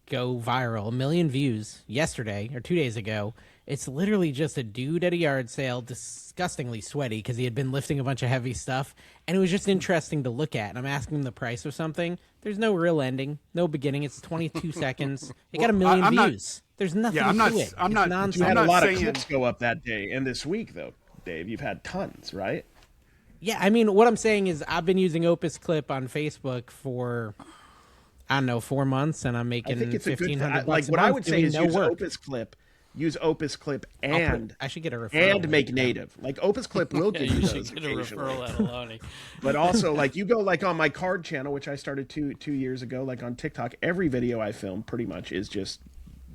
go viral, 1 million views yesterday or 2 days ago. It's literally just a dude at a yard sale, disgustingly sweaty because he had been lifting a bunch of heavy stuff, and it was just interesting to look at. And I'm asking him the price of something. There's no real ending, no beginning. It's 22 seconds. It got 1 million views. There's nothing to it. I'm not. You had a lot of clips go up that day and this week, though, Dave. You've had tons, right? Yeah, I mean, what I'm saying is I've been using Opus Clip on Facebook for, I don't know, 4 months, and I'm making $1,500 like what I would say is use Opus Clip and I should get a referral and make native. Like Opus Clip will give you those get a referral out of Lonnie. But also, like you go like on my card channel, which I started two years ago, like on TikTok, every video I film pretty much is just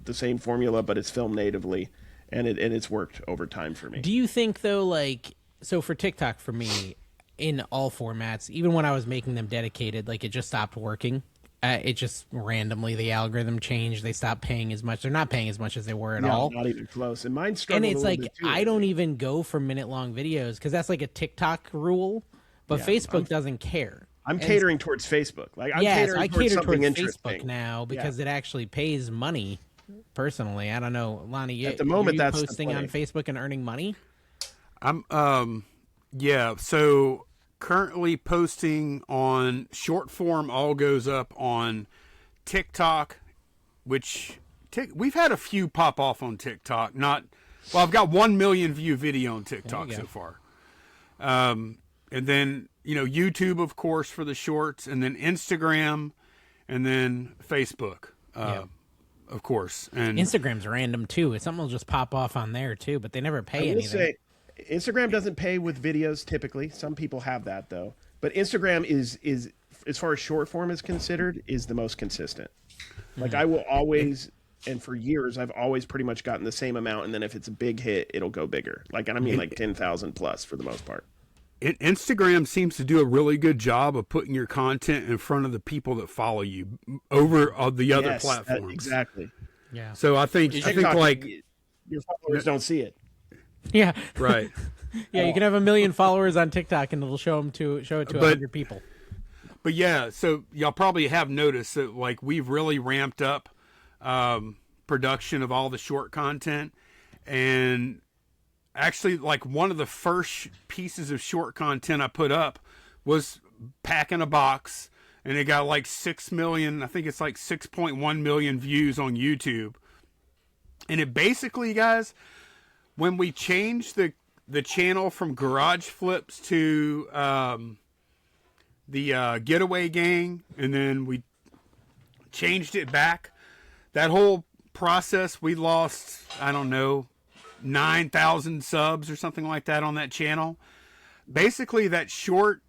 the same formula, but it's filmed natively, and it's worked over time for me. Do you think though, like, so for TikTok for me, in all formats, even when I was making them dedicated, like it just stopped working. It just randomly, the algorithm changed. They stopped paying as much. They're not paying as much as they were at all. Not even close. And mine struggled. And it's like, I don't even go for minute-long videos because that's like a TikTok rule, but Facebook doesn't care. I'm catering towards Facebook. Like I cater towards Facebook now because it actually pays money. Personally, I don't know, Lonnie. At the moment, are you that's posting on Facebook and earning money. So currently posting on short form all goes up on TikTok, which we've had a few pop off on TikTok. I've got 1 million view video on TikTok so far. And then, YouTube, of course, for the shorts, and then Instagram, and then Facebook, of course. And Instagram's random too. Something will just pop off on there too, but they never pay anything. Instagram doesn't pay with videos typically. Some people have that though. But Instagram is as far as short form is considered, is the most consistent. Like I will always, and for years I've always pretty much gotten the same amount, and then if it's a big hit, it'll go bigger. Like 10,000 plus for the most part. Instagram seems to do a really good job of putting your content in front of the people that follow you over the other platforms. Exactly. Yeah. So I think like your followers don't see it. Yeah. Right. Yeah, you can have 1 million followers on TikTok and it'll show it to 100 people. But yeah, so y'all probably have noticed that like we've really ramped up production of all the short content, and actually like one of the first pieces of short content I put up was packing a box, and it got like 6 million, I think it's like 6.1 million views on YouTube. And it basically, guys, when we changed the channel from Garage Flips to the Getaway Gang, and then we changed it back, that whole process, we lost, I don't know, 9,000 subs or something like that on that channel. Basically, that short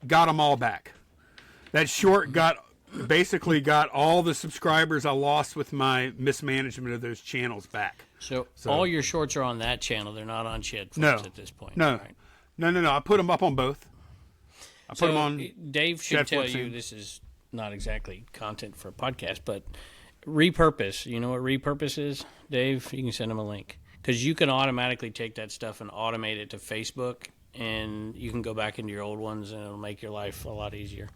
got them all back. That short basically got all the subscribers I lost with my mismanagement of those channels back. So all your shorts are on that channel. They're not on Shed Flips at this point. No. Right? No. I put them up on both. I put them on. Dave should tell you this is not exactly content for a podcast, but repurpose. You know what repurpose is, Dave? You can send him a link, because you can automatically take that stuff and automate it to Facebook, and you can go back into your old ones, and it'll make your life a lot easier.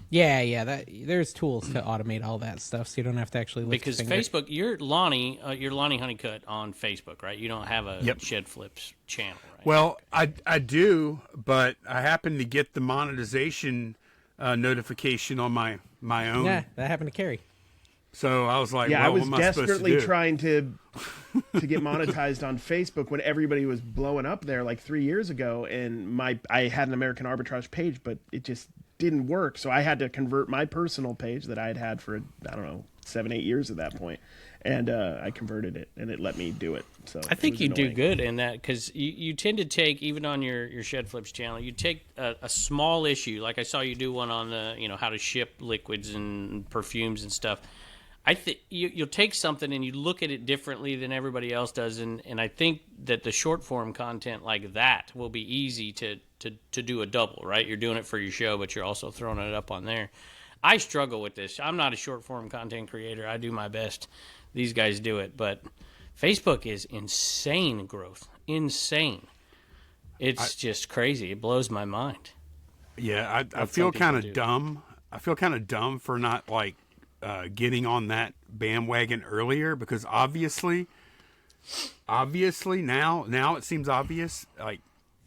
Yeah. There's tools to automate all that stuff, so you don't have to actually lift because a finger. Facebook, you're Lonnie Honeycutt on Facebook, right? You don't have a Shed Flips channel, right? Well, I do, but I happen to get the monetization notification on my own. Yeah, that happened to Carrie. So I was like, I was what am I desperately supposed to do? trying to get monetized on Facebook when everybody was blowing up there like 3 years ago, and I had an American Arbitrage page, but it just didn't work. So I had to convert my personal page that I had for 7-8 years at that point, and I converted it, and it let me do it. So I think you do good in that, because you tend to take, even on your Shed Flips channel, you take a small issue. Like I saw you do one on the how to ship liquids and perfumes and stuff. I think you'll take something and you look at it differently than everybody else does, and I think that the short form content like that will be easy to do a double, right? You're doing it for your show, but you're also throwing it up on there. I struggle with this. I'm not a short form content creator. I do my best. These guys do it, but Facebook is insane growth. Insane. It's just crazy. It blows my mind. Yeah, I feel kind of dumb. I feel kind of dumb for not like getting on that bandwagon earlier, because obviously now it seems obvious like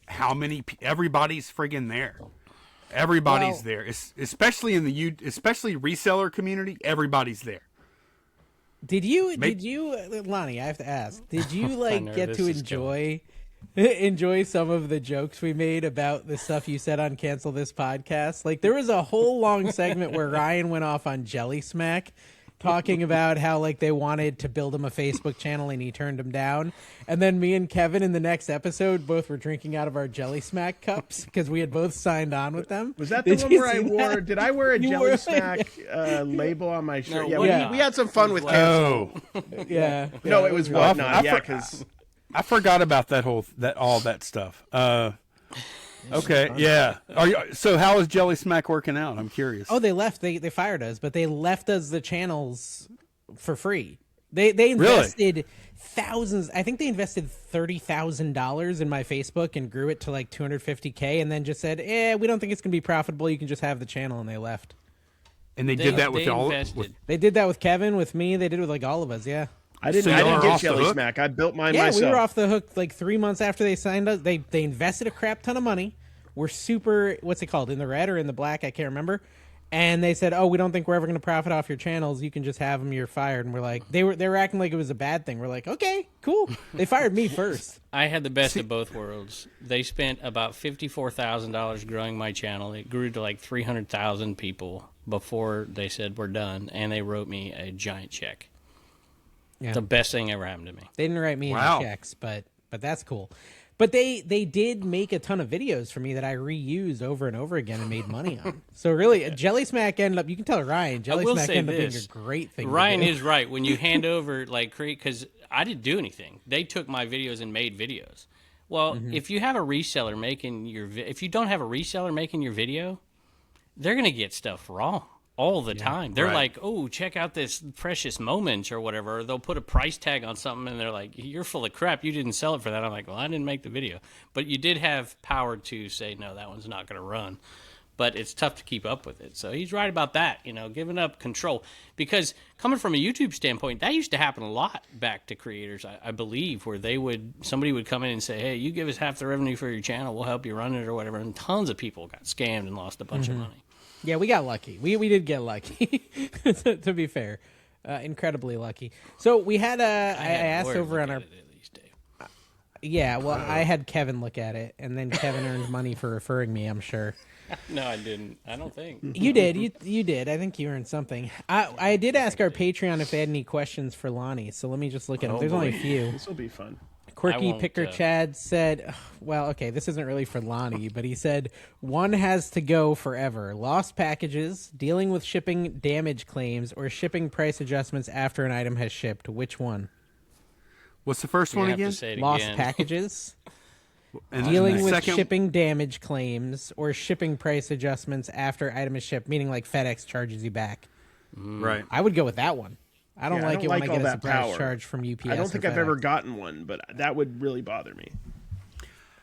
how many everybody's friggin' there. Everybody's there, especially in the especially reseller community. Everybody's there. Did you, Lonnie? I have to ask. Did you get to enjoy some of the jokes we made about the stuff you said on Cancel This Podcast? Like, there was a whole long segment where Ryan went off on Jelly Smack, talking about how they wanted to build him a Facebook channel and he turned him down. And then me and Kevin in the next episode both were drinking out of our Jelly Smack cups because we had both signed on with them. Was that the one where I wore? Did I wear a Jelly Smack label on my shirt? No, we had some fun with Cancel. Yeah. No, it was Whatnot. Yeah, because I forgot about all that stuff. Okay, yeah. So how is Jelly Smack working out? I'm curious. Oh, they left. They fired us, but they left us the channels for free. They invested thousands. I think they invested $30,000 in my Facebook and grew it to like $250K, and then just said, we don't think it's gonna be profitable. You can just have the channel, and they left. And they did that with all. They did that with Kevin, with me. They did it with all of us. Yeah. I didn't get Jelly Smack. I built mine myself. Yeah, we were off the hook 3 months after they signed us. They invested a crap ton of money. We're super, what's it called, in the red or in the black? I can't remember. And they said, we don't think we're ever going to profit off your channels. You can just have them. You're fired. And we're like, they were acting like it was a bad thing. We're like, okay, cool. They fired me first. I had the best of both worlds. They spent about $54,000 growing my channel. It grew to like 300,000 people before they said we're done. And they wrote me a giant check. Yeah. The best thing ever happened to me. They didn't write me any checks, but that's cool. But they did make a ton of videos for me that I reused over and over again and made money on. So really, Jelly Smack ended up, you can tell Ryan, Jelly Smack ended up being a great thing. Ryan is right. When you hand over, because I didn't do anything. They took my videos and made videos. Well, if you have a reseller making if you don't have a reseller making your video, they're going to get stuff wrong all the time. They're like, oh, check out this precious moments or whatever. Or they'll put a price tag on something and they're like, you're full of crap. You didn't sell it for that. I'm like, well, I didn't make the video. But you did have power to say, no, that one's not going to run. But it's tough to keep up with it. So he's right about that, giving up control. Because coming from a YouTube standpoint, that used to happen a lot back to creators, I believe, where somebody would come in and say, hey, you give us half the revenue for your channel, we'll help you run it or whatever. And tons of people got scammed and lost a bunch of money. Yeah, we got lucky. We did get lucky, to be fair. Incredibly lucky. So we had I asked over on our... Yeah, well, I had Kevin look at it, and then Kevin earned money for referring me, I'm sure. No, I didn't. I don't think. You did. You did. I think you earned something. I did ask our Patreon if they had any questions for Lonnie, so let me just look at them. There's only a few. This will be fun. Quirky Picker Chad said, well, okay, this isn't really for Lonnie, but he said, one has to go forever. Lost packages, dealing with shipping damage claims, or shipping price adjustments after an item has shipped. Which one? What's the first one again? Lost packages, dealing with shipping damage claims, or shipping price adjustments after item is shipped, meaning like FedEx charges you back. Right. I would go with that one. I don't like it when I get a surprise charge from UPS. I don't think I've ever gotten one, but that would really bother me.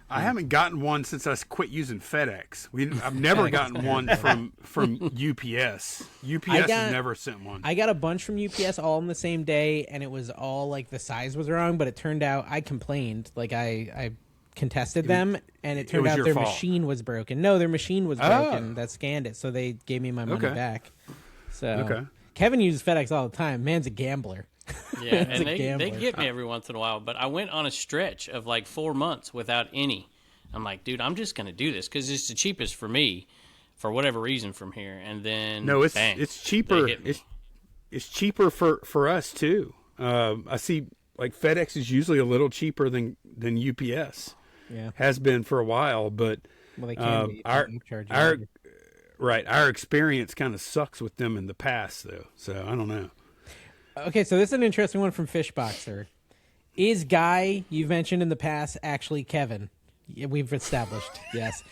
I haven't gotten one since I quit using FedEx. I've never gotten one from UPS. UPS has never sent one. I got a bunch from UPS all on the same day, and it was all like the size was wrong, but it turned out I complained. Like I contested them, and it turned out their machine was broken. No, their machine was broken that scanned it, so they gave me my money back. So Kevin uses FedEx all the time. Man's a gambler. Yeah, and they get me every once in a while, but I went on a stretch of like 4 months without any. I'm like, dude, I'm just going to do this because it's the cheapest for me for whatever reason from here. And then it's cheaper. It's cheaper for us too. I see like FedEx is usually a little cheaper than UPS. Yeah, has been for a while, but they can be. Our experience kind of sucks with them in the past, though. So I don't know. Okay, so this is an interesting one from Fishboxer. Is Guy, you've mentioned in the past, actually Kevin? Yeah, we've established, yes.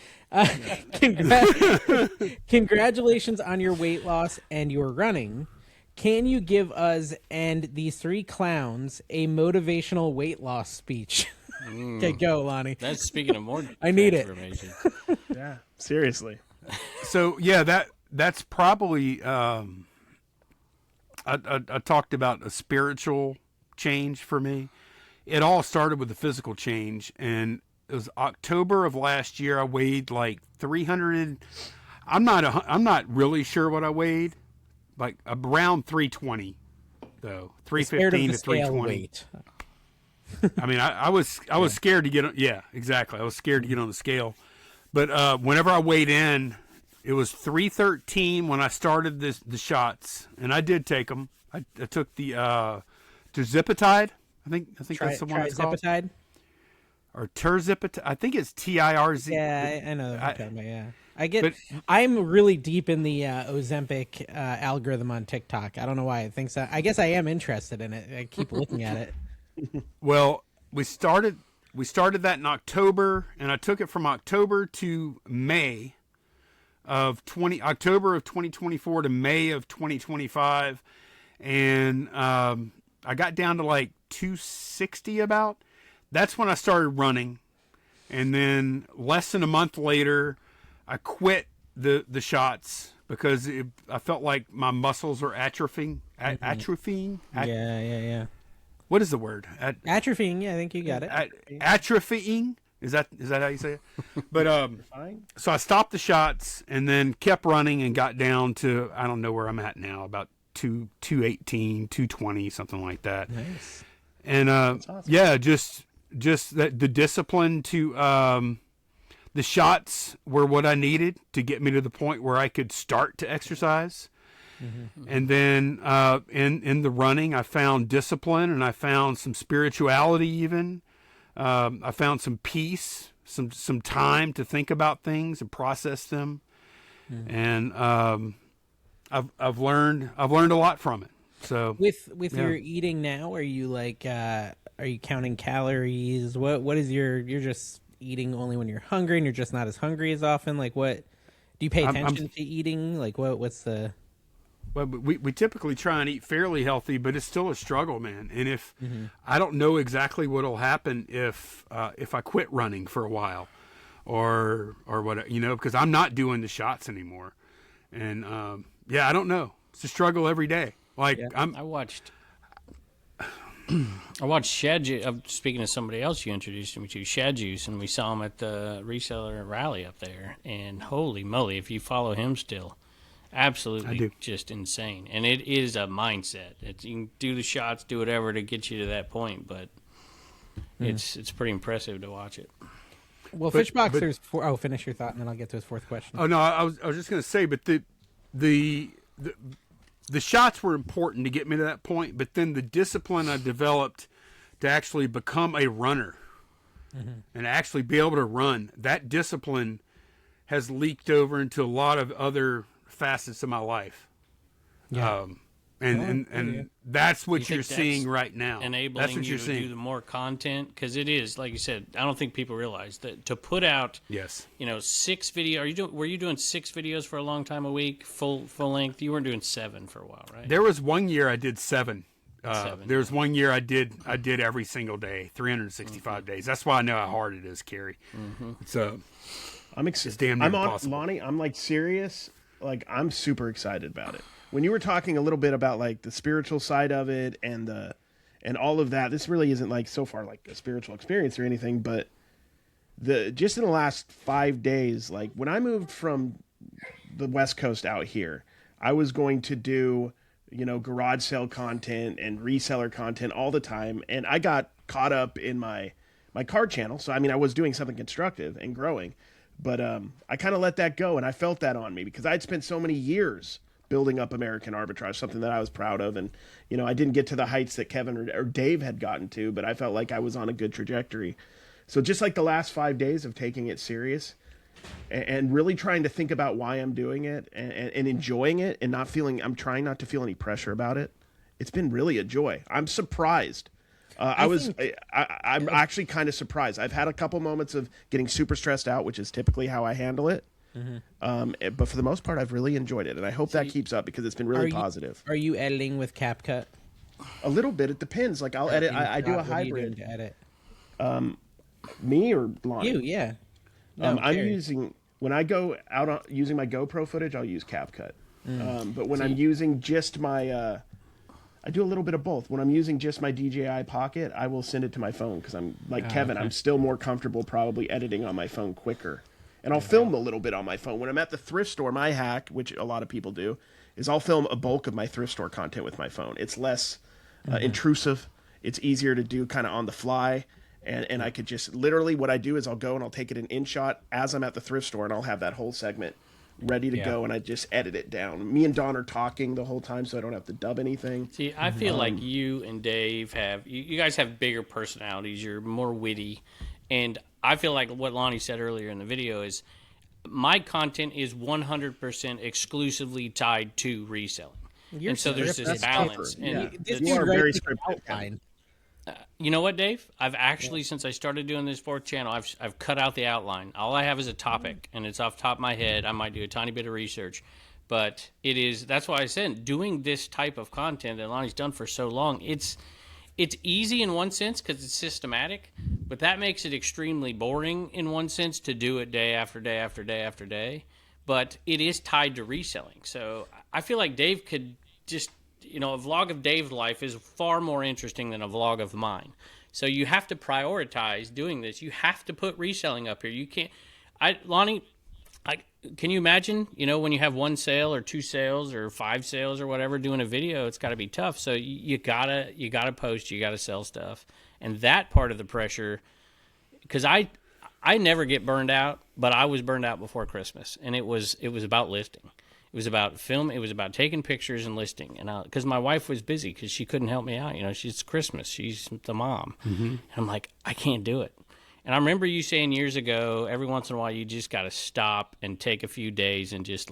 Congratulations on your weight loss and your running. Can you give us and these three clowns a motivational weight loss speech? Okay, go, Lonnie. That's speaking of more I need it. transformation. Yeah, seriously. So yeah, that's probably I talked about a spiritual change for me. It all started with the physical change, and it was October of last year. I weighed like 300. I'm not really sure what I weighed, like around 320 though, 315 to 320. Weight. I mean, I was scared to get on. Yeah, exactly. I was scared to get on the scale, but whenever I weighed in, it was 313 when I started the shots, and I did take them. I took the terzipatide. I think that's the one it's called. Trizipatide? Or terzipatide. I think it's TIRZ. Yeah, I know what you're talking about, yeah. I'm really deep in the Ozempic algorithm on TikTok. I don't know why I think so. I guess I am interested in it. I keep looking at it. Well, we started that in October, and I took it from October to May October of 2024 to May of 2025, and I got down to like 260 about. That's when I started running, and then less than a month later, I quit the shots because I felt like my muscles are atrophying. Atrophying. Yeah. What is the word? Atrophying. Yeah, I think you got it. Atrophying. Is that how you say it? But so I stopped the shots and then kept running and got down to, I don't know where I'm at now, about 218, 220, something like that. Nice. And awesome. yeah, just the discipline to the shots were what I needed to get me to the point where I could start to exercise. Mm-hmm. And then in the running, I found discipline, and I found some spirituality even. I found some peace, some time to think about things and process them. Mm-hmm. And I've learned a lot from it. So with your eating now, are you like are you counting calories? What is you're just eating only when you're hungry, and you're just not as hungry as often? Like, what do you pay attention to eating? Like, what's the... Well, we typically try and eat fairly healthy, but it's still a struggle, man. And if I don't know exactly what'll happen if I quit running for a while, or what, because I'm not doing the shots anymore. And I don't know. It's a struggle every day. Like I watched Shad Juice. Speaking of somebody else you introduced me to, Shad Juice, and we saw him at the reseller rally up there. And holy moly, if you follow him still. Absolutely, just insane, and it is a mindset. You can do the shots, do whatever to get you to that point, but it's pretty impressive to watch it. Well, Fishboxer's finish your thought, and then I'll get to his fourth question. Oh no, I was just going to say, but the shots were important to get me to that point, but then the discipline I developed to actually become a runner and actually be able to run, that discipline has leaked over into a lot of other facets of my life. And that's what you're seeing right now. Enabling that's what you you're to seeing. do the more content, because it is, like you said, I don't think people realize that to put out 6 videos. Were you doing 6 videos for a long time a week, full length? You weren't doing 7 for a while, right? There was one year I did 7. There's one year I did every single day, 365 days. That's why I know how hard it is, Carrie. So it's damn near impossible. Lonnie, I'm like serious. Like, I'm super excited about it. When you were talking a little bit about like the spiritual side of it and all of that, this really isn't like so far like a spiritual experience or anything, but just in the last 5 days, like when I moved from the West Coast out here, I was going to do, garage sale content and reseller content all the time. And I got caught up in my card channel. So, I mean, I was doing something constructive and growing. But I kind of let that go, and I felt that on me because I'd spent so many years building up American arbitrage, something that I was proud of. And, I didn't get to the heights that Kevin or Dave had gotten to, but I felt like I was on a good trajectory. So just like the last 5 days of taking it serious and really trying to think about why I'm doing it and enjoying it and I'm trying not to feel any pressure about it. it's been really a joy. I'm surprised. I'm actually kind of surprised. I've had a couple moments of getting super stressed out, which is typically how I handle it. But for the most part, I've really enjoyed it, and I hope that keeps up because it's been really positive. Are you editing with CapCut? A little bit. It depends. Like I'll edit. I do a hybrid. To edit? Me or Lonnie? You, yeah. No, I'm using when I go out using my GoPro footage, I'll use CapCut. But when I'm using just my, I do a little bit of both. When I'm using just my DJI Pocket, I will send it to my phone because I'm like Kevin. I'm still more comfortable probably editing on my phone quicker, and I'll film a little bit on my phone. When I'm at the thrift store, my hack, which a lot of people do, is I'll film a bulk of my thrift store content with my phone. It's less intrusive. It's easier to do kind of on the fly. And I could just literally what I do is I'll go and I'll take it an InShot as I'm at the thrift store and I'll have that whole segment ready to go and I just edit it down. Me and Don are talking the whole time so I don't have to dub anything. See, I feel like you and Dave you guys have bigger personalities. You're more witty. And I feel like what Lonnie said earlier in the video is my content is 100% exclusively tied to reselling. And so there's this balance. And you are very scripted. You know what, Dave? I've actually, since I started doing this fourth channel, I've cut out the outline. All I have is a topic, and it's off the top of my head. I might do a tiny bit of research, but that's why I said doing this type of content that Lonnie's done for so long, it's easy in one sense because it's systematic, but that makes it extremely boring in one sense to do it day after day after day after day. But it is tied to reselling. So I feel like Dave could just... a vlog of Dave's life is far more interesting than a vlog of mine. So you have to prioritize doing this. You have to put reselling up here. You can't... Lonnie, can you imagine, when you have one sale or two sales or five sales or whatever doing a video, it's got to be tough. So you gotta post, you gotta sell stuff. And that part of the pressure, because I never get burned out, but I was burned out before Christmas. And it was about listing. It was about film. It was about taking pictures and listing. And because my wife was busy because she couldn't help me out. She's Christmas. She's the mom. And I'm like, I can't do it. And I remember you saying years ago, every once in a while, you just got to stop and take a few days and just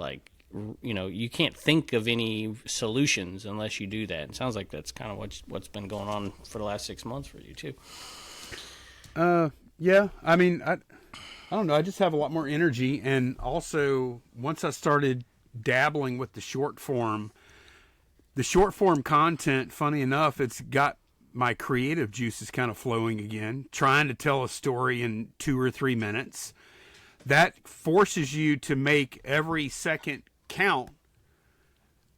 you can't think of any solutions unless you do that. And it sounds like that's kind of what's been going on for the last 6 months for you too. Yeah. I mean, I don't know. I just have a lot more energy. And also once I started dabbling with the short form content, funny enough, it's got my creative juices kind of flowing again, trying to tell a story in 2 or 3 minutes. That forces you to make every second count,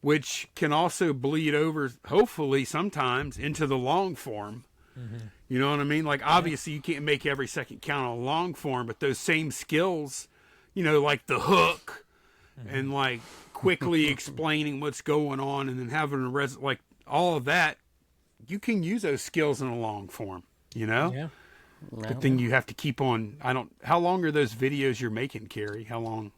which can also bleed over, hopefully sometimes, into the long form. You know what I mean? Like, obviously you can't make every second count on long form, but those same skills, like the hook, and like quickly explaining what's going on and then having like all of that, you can use those skills in a long form, Yeah. Good thing you have to keep on. How long are those videos you're making, Carrie? How long?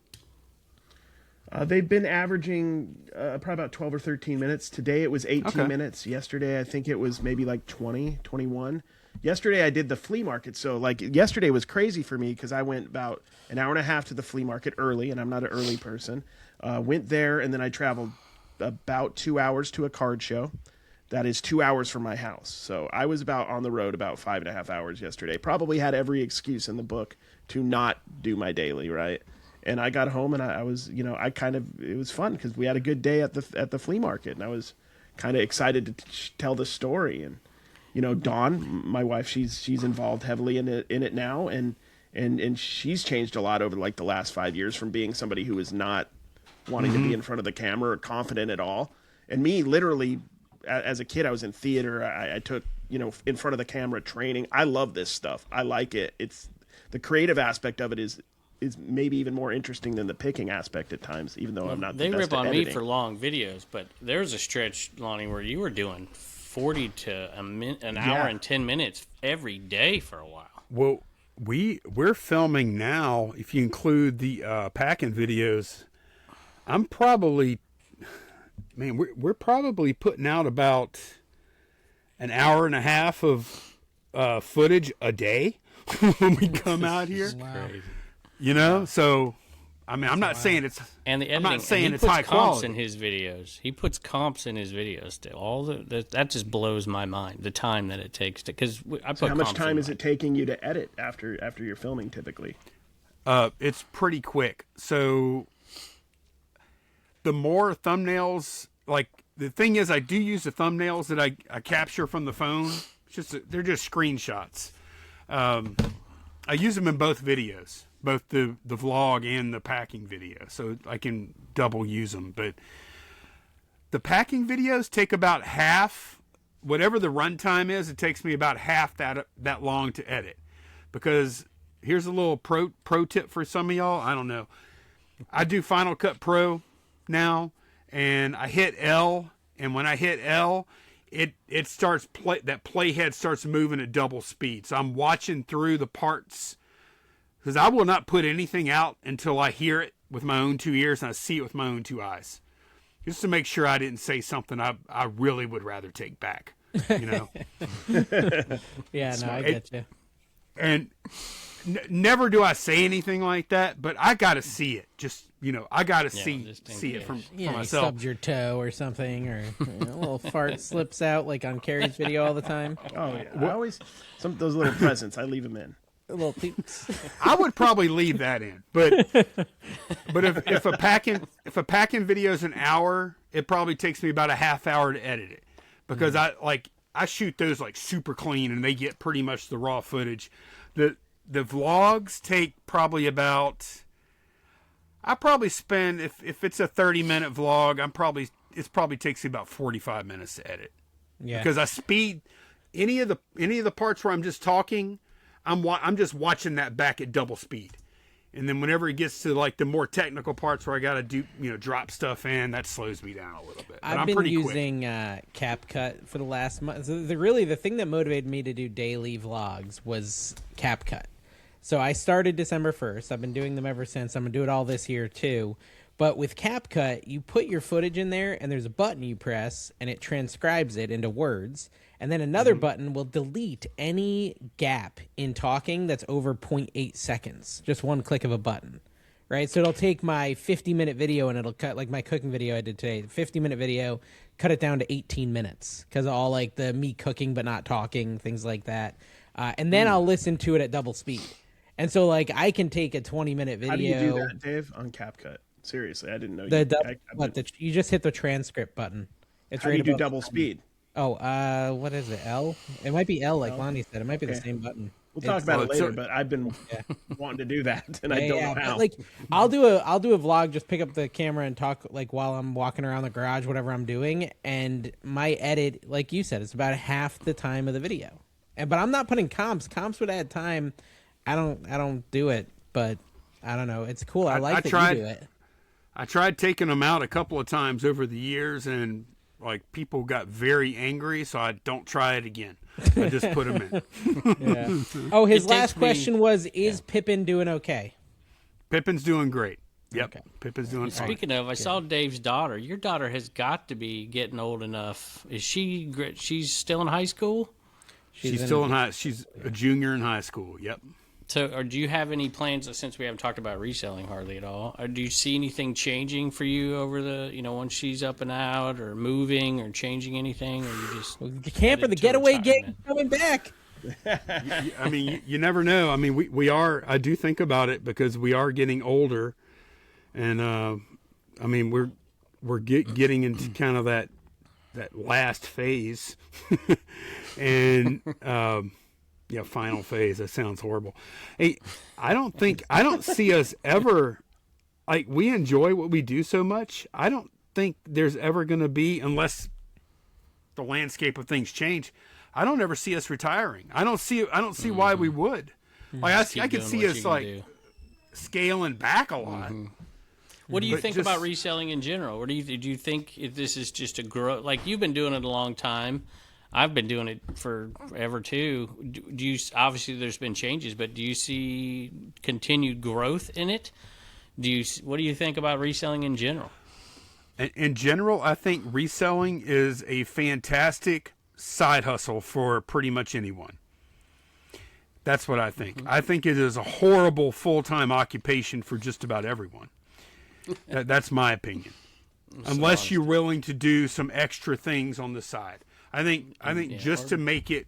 They've been averaging probably about 12 or 13 minutes. Today it was 18 minutes. Yesterday I think it was maybe like 20, 21. Yesterday I did the flea market. So like yesterday was crazy for me because I went about an hour and a half to the flea market early, and I'm not an early person. Went there, and then I traveled about 2 hours to a card show. That is 2 hours from my house. So I was on the road about 5.5 hours yesterday. Probably had every excuse in the book to not do my daily, right? And I got home and I was, it was fun because we had a good day at the flea market, and I was kind of excited to tell the story. And, Dawn, my wife, she's involved heavily in it now. And she's changed a lot over like the last 5 years from being somebody who was not wanting to be in front of the camera or confident at all. And me, literally, as a kid, I was in theater. I took, in front of the camera training. I love this stuff. I like it. It's the creative aspect of it is maybe even more interesting than the picking aspect at times, even though I'm not the best at editing. They rip on me for long videos, but there's a stretch, Lonnie, where you were doing 40 to an hour and 10 minutes every day for a while. Well, we're filming now, if you include the packing videos, I'm probably... Man, we're probably putting out about an hour and a half of footage a day when we come out here. Wow. So I mean, I'm not saying it's. And the I'm editing. not saying and it's high he puts comps quality. in his videos. He puts comps in his videos. That just blows my mind. The time that it takes to because I put. So how much comps time in is it taking you to edit after you're filming typically? It's pretty quick. So the more thumbnails, like the thing is, I do use the thumbnails that I capture from the phone. They're just screenshots. I use them in both videos, both the vlog and the packing video, so I can double use them. But the packing videos take about half, whatever the runtime is. It takes me about half that long to edit, because here's a little pro tip for some of y'all. I don't know. I do Final Cut Pro now, and I hit L, and when I hit L, it starts that playhead starts moving at double speed. So I'm watching through the parts, because I will not put anything out until I hear it with my own 2 ears and I see it with my own 2 eyes, just to make sure I didn't say something I really would rather take back. You know. Yeah, no, I get you. And never do I say anything like that, but I got to see it. Just, I got to see it from Yeah, you myself. stubbed your toe or something, or a little fart slips out like on Carrie's video all the time. Oh yeah, I always those little presents I leave them in. A little peeps. I would probably leave that in, but if a packing video is an hour, it probably takes me about a half hour to edit it, because I shoot those like super clean and they get pretty much the raw footage. The vlogs take probably about. I probably spend if it's a 30-minute vlog, it probably takes me about 45 minutes to edit. Yeah. Because I speed any of the parts where I'm just talking, I'm just watching that back at double speed. And then whenever it gets to like the more technical parts where I got to do, drop stuff in, that slows me down a little bit. But I've been using CapCut for the last month. So the thing that motivated me to do daily vlogs was CapCut. So I started December 1st. I've been doing them ever since. I'm going to do it all this year too. But with CapCut, you put your footage in there and there's a button you press and it transcribes it into words. And then another button will delete any gap in talking that's over 0.8 seconds. Just one click of a button, right? So it'll take my 50-minute video and it'll cut, like my cooking video I did today, 50-minute video, cut it down to 18 minutes because of all like the me cooking but not talking, things like that. And then I'll listen to it at double speed. And so like I can take a 20-minute video. How do you do that, Dave, on CapCut? Seriously, I didn't know you just hit the transcript button. It's how do you do double speed? Oh, what is it? L? It might be L, like Lonnie said. It might be the same button. We'll talk about it later, but I've been wanting to do that, and I don't know how. Like, I'll do a vlog, just pick up the camera and talk like while I'm walking around the garage, whatever I'm doing, and my edit, like you said, it's about half the time of the video. But I'm not putting comps. Comps would add time. I don't do it, but I don't know. It's cool. I like that you do it. I tried taking them out a couple of times over the years, and like people got very angry, so I don't try it again. I just put them in. Yeah. Oh, his last question was, is Pippin doing okay? Pippin's doing great. Yep. Okay. Pippin's doing fine. Speaking of, I saw Dave's daughter. Your daughter has got to be getting old enough. Is she's still in high school? She's still in high. She's a junior in high school. Yep. So, or do you have any plans, since we haven't talked about reselling hardly at all, or do you see anything changing for you over the, once she's up and out, or moving, or changing anything, or you just... The camper, the getaway gang coming back. I mean, you never know. I mean, we are, I do think about it because we are getting older, and, I mean, we're getting into kind of that last phase, and, yeah, final phase. That sounds horrible. Hey, I don't see us ever, like, we enjoy what we do so much. I don't think there's ever going to be, unless the landscape of things change, I don't ever see us retiring. I don't see why we would. Like, I could see us like scaling back a lot. What do you think about reselling in general? Or do you think if this is just a growth? Like, you've been doing it a long time. I've been doing it forever too. Do you, obviously there's been changes, but do you see continued growth in it? What do you think about reselling in general? In general, I think reselling is a fantastic side hustle for pretty much anyone. That's what I think. I think it is a horrible full-time occupation for just about everyone. That's my opinion. Unless you're willing to do some extra things on the side. I think just to make it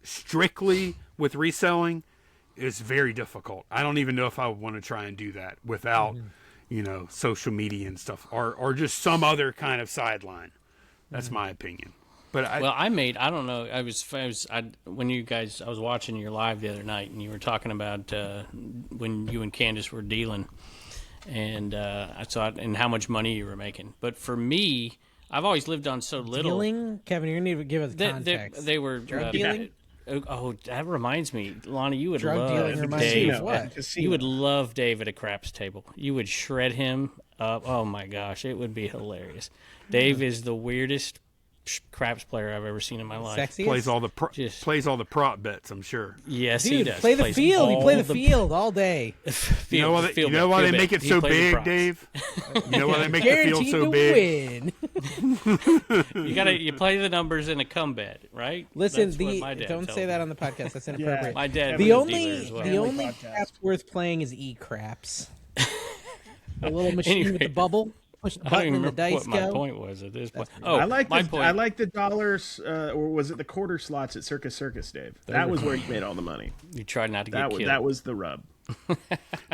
strictly with reselling is very difficult. I don't even know if I would want to try and do that without, social media and stuff, or just some other kind of sideline. That's my opinion. But I don't know. I was watching your live the other night, and you were talking about when you and Candace were dealing, and I saw it and how much money you were making. But for me, I've always lived on so little. Dealing, Kevin, you're gonna need to give us context. They were drug dealing. Oh, that reminds me, Lonnie. You would drug love dealing reminds Dave. you of what? You would love Dave at a craps table. You would shred him up. Oh my gosh, it would be hilarious. Dave is the weirdest craps player I've ever seen in my life. Sexiest? plays all the prop bets, I'm sure. Yes, Dude, he does. play the Plays field. You all play the field all day. You know why they make it so big, Dave? You know why they make the field so big? Win. You play the numbers in a come bet, right? Listen, That's what my dad don't told say me. that on the podcast. That's inappropriate. My dad the was a dealer only as well. the only podcast. craps worth playing is craps. A little machine with the bubble. Push the I don't button even and the remember dice what my go. point was at this point. I like my the point. I like the dollars, or was it the quarter slots at Circus, Dave? That was where you made all the money. You tried not to get killed. That was the rub.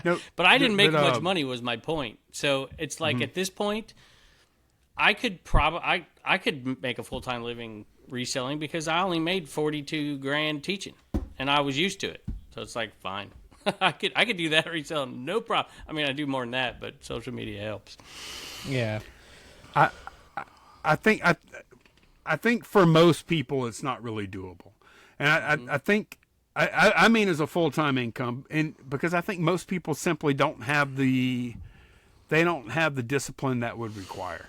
No, But I didn't make much money was my point. So it's like at this point, I could I could make a full-time living reselling because I only made $42,000 teaching, and I was used to it. So it's like fine, I could do that reselling, no problem. I mean, I do more than that, but social media helps. Yeah. I think for most people it's not really doable, and I think I mean as a full-time income, and because I think most people simply don't have the discipline that would require.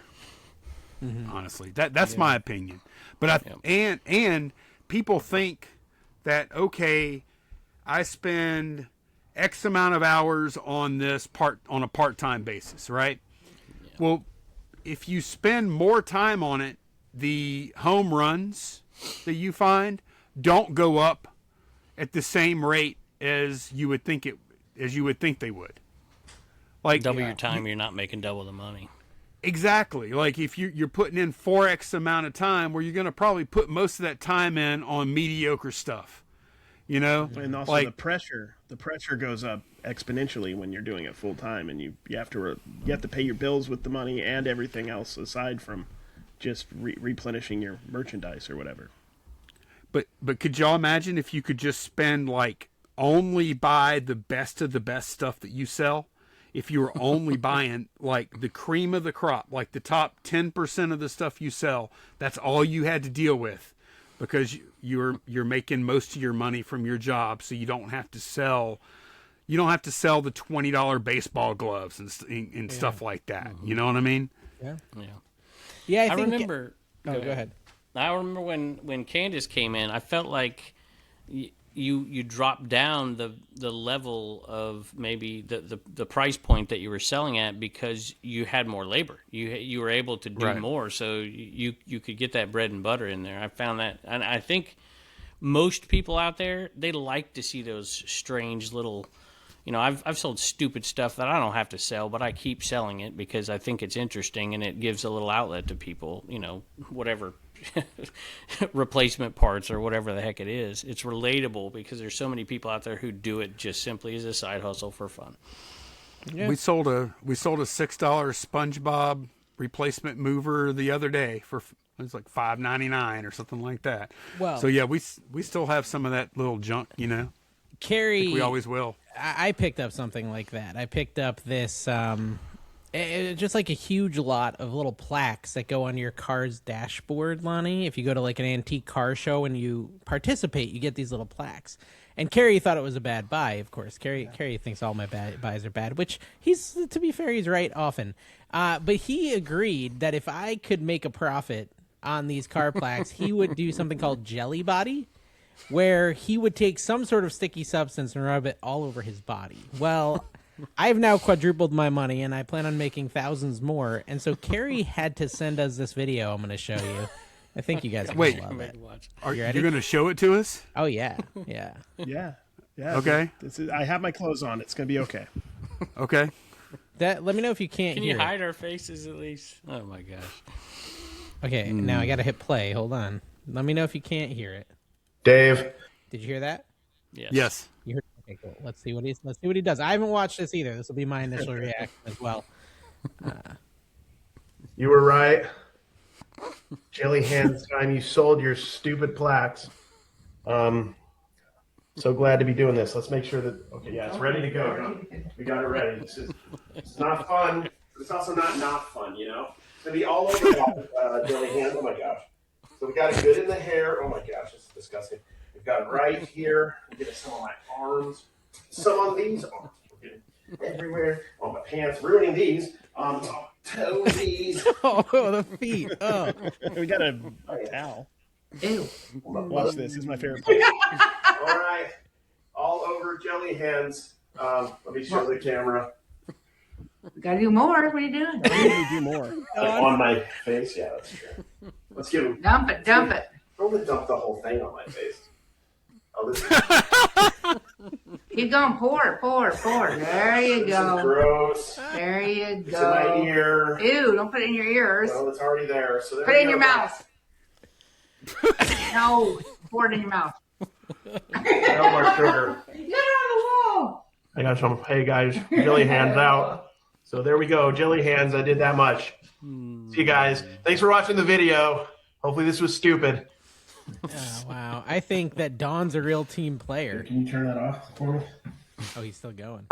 Honestly, that's my opinion. But and people think that okay, I spend X amount of hours on this on a part-time basis, right? Yeah. Well, if you spend more time on it, the home runs that you find don't go up at the same rate as you would think they would. Like Double your time, you're not making double the money. Exactly. Like if you're putting in 4x amount of time, where you're going to probably put most of that time in on mediocre stuff, and also the pressure goes up exponentially when you're doing it full time, and you have to pay your bills with the money and everything else aside from just replenishing your merchandise or whatever. But could y'all imagine if you could just spend only buy the best of the best stuff that you sell? If you were only buying the cream of the crop, like the top 10% of the stuff you sell, that's all you had to deal with, because you're making most of your money from your job, so you don't have to sell the $20 baseball gloves and stuff like that. Mm-hmm. You know what I mean? Yeah. Yeah. Yeah. I remember. Go ahead. I remember when Candace came in, I felt like you dropped down the level of maybe the price point that you were selling at because you had more labor. You were able to do more, so you could get that bread and butter in there. I found that, and I think most people out there, they like to see those strange little. I've sold stupid stuff that I don't have to sell, but I keep selling it because I think it's interesting and it gives a little outlet to people. Whatever. Replacement parts or whatever the heck it is. It's relatable because there's so many people out there who do it just simply as a side hustle for fun. Yeah. We sold a $6 SpongeBob replacement mover the other day for it was like $5.99 or something like that. Well, so yeah, we still have some of that little junk, Carrie, we always will. I picked up something like that. I picked up this just like a huge lot of little plaques that go on your car's dashboard, Lonnie. If you go to an antique car show and you participate, you get these little plaques. And Carrie thought it was a bad buy, of course. Carrie thinks all my buys are bad, which to be fair, he's right often. But he agreed that if I could make a profit on these car plaques, he would do something called Jelly Body, where he would take some sort of sticky substance and rub it all over his body. Well, I've now quadrupled my money, and I plan on making thousands more. And so Carrie had to send us this video I'm going to show you. I think you guys are going to love it. You're going to show it to us? Oh, yeah. Yeah. Yeah. Yeah. Okay. I have my clothes on. It's gonna be okay. Okay. Let me know if you can't Can hear you it. hide our faces at least? Oh my gosh. Okay, now I gotta hit play. Hold on. Let me know if you can't hear it. Dave, Did you hear that? Yes. You heard? Okay, cool. Let's see what he does. I haven't watched this either. This will be my initial reaction as well. you were right. Jelly hands time you sold your stupid plaques. So glad to be doing this. Let's make sure that it's ready to go. We got it ready. It's not fun, but it's also not fun, you know? It's gonna be all over jelly hands. Oh my gosh. So we got it good in the hair. Oh my gosh, it's disgusting. We've got it right here. We get some on my arms, some on these arms. We're getting everywhere. On my pants, ruining these. Toesies. Oh, the feet. Oh, We got a towel. Ew. Watch this. This is my favorite part. All right. All over jelly hands. Let me show the camera. We gotta do more. What are you doing? We need to do more. On my face? Yeah, that's true. Let's give him. Dump it, dump it. I'm going to dump the whole thing on my face. Oh, this Keep going. Pour. There you is go. gross. There you It's in my go. ear. Ew, don't put it in your ears. Well, it's already there. So there Put we it in go. your mouth. No, pour it in your mouth. No more sugar. Get it on the wall. I got some. Hey guys, jelly hands out. So there we go. Jelly hands. I did that much. See you guys. Thanks for watching the video. Hopefully this was stupid. oh, wow. I think that Don's a real team player. Can you turn that off for me? Oh, he's still going.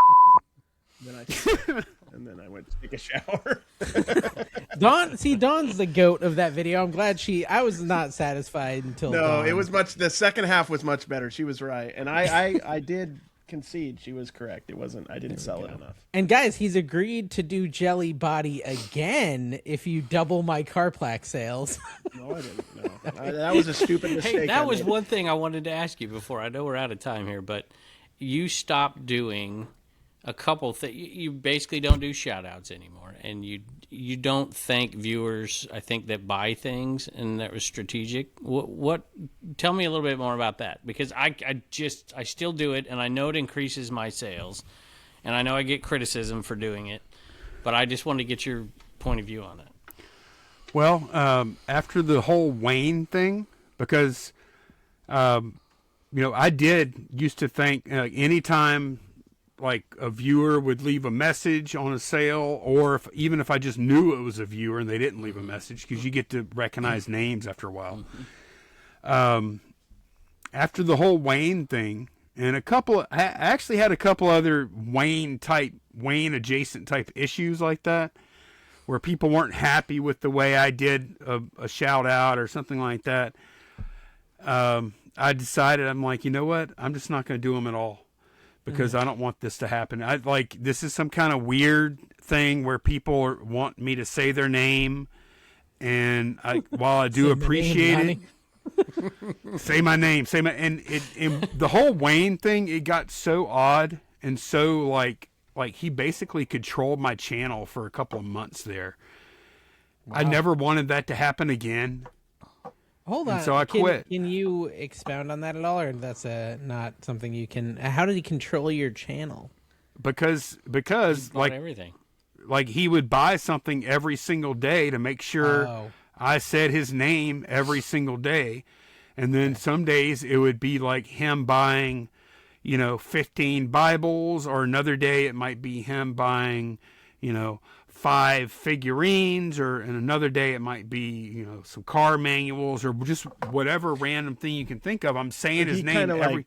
And then I went to take a shower. Dawn's the goat of that video. I'm glad I was not satisfied until No, Dawn. it was much. The second half was much better. She was right, and I did concede. She was correct. It wasn't. I didn't sell it enough. And guys, he's agreed to do Jelly Body again if you double my car plaque sales. No, I didn't. No, that was a stupid mistake. Hey, that I was made. one thing I wanted to ask you before. I know we're out of time here, but you stopped doing a couple things. You basically don't do shout outs anymore, and you don't thank viewers, I think, that buy things, and that was strategic. What tell me a little bit more about that, because I still do it, and I know it increases my sales, and I know I get criticism for doing it, but I just wanted to get your point of view on it. Well, after the whole Wayne thing, because, I used to think anytime like a viewer would leave a message on a sale, or even if I just knew it was a viewer and they didn't leave a message, because you get to recognize names after a while. After the whole Wayne thing, and I actually had a couple other Wayne adjacent type issues like that, where people weren't happy with the way I did a shout out or something like that. I decided, I'm like, you know what? I'm just not going to do them at all, because I don't want this to happen. This is some kind of weird thing where people want me to say their name, and while I do appreciate it, say my name, and the whole Wayne thing, it got so odd and so like he basically controlled my channel for a couple of months there. Wow. I never wanted that to happen again. Hold on. So I quit. Can you expound on that at all, or that's not something you can? How did he control your channel? Because like everything, like he would buy something every single day to make sure I said his name every single day, and then some days it would be like him buying, 15 Bibles, or another day it might be him buying, 5 figurines, and another day it might be, some car manuals, or just whatever random thing you can think of. I'm saying his name every.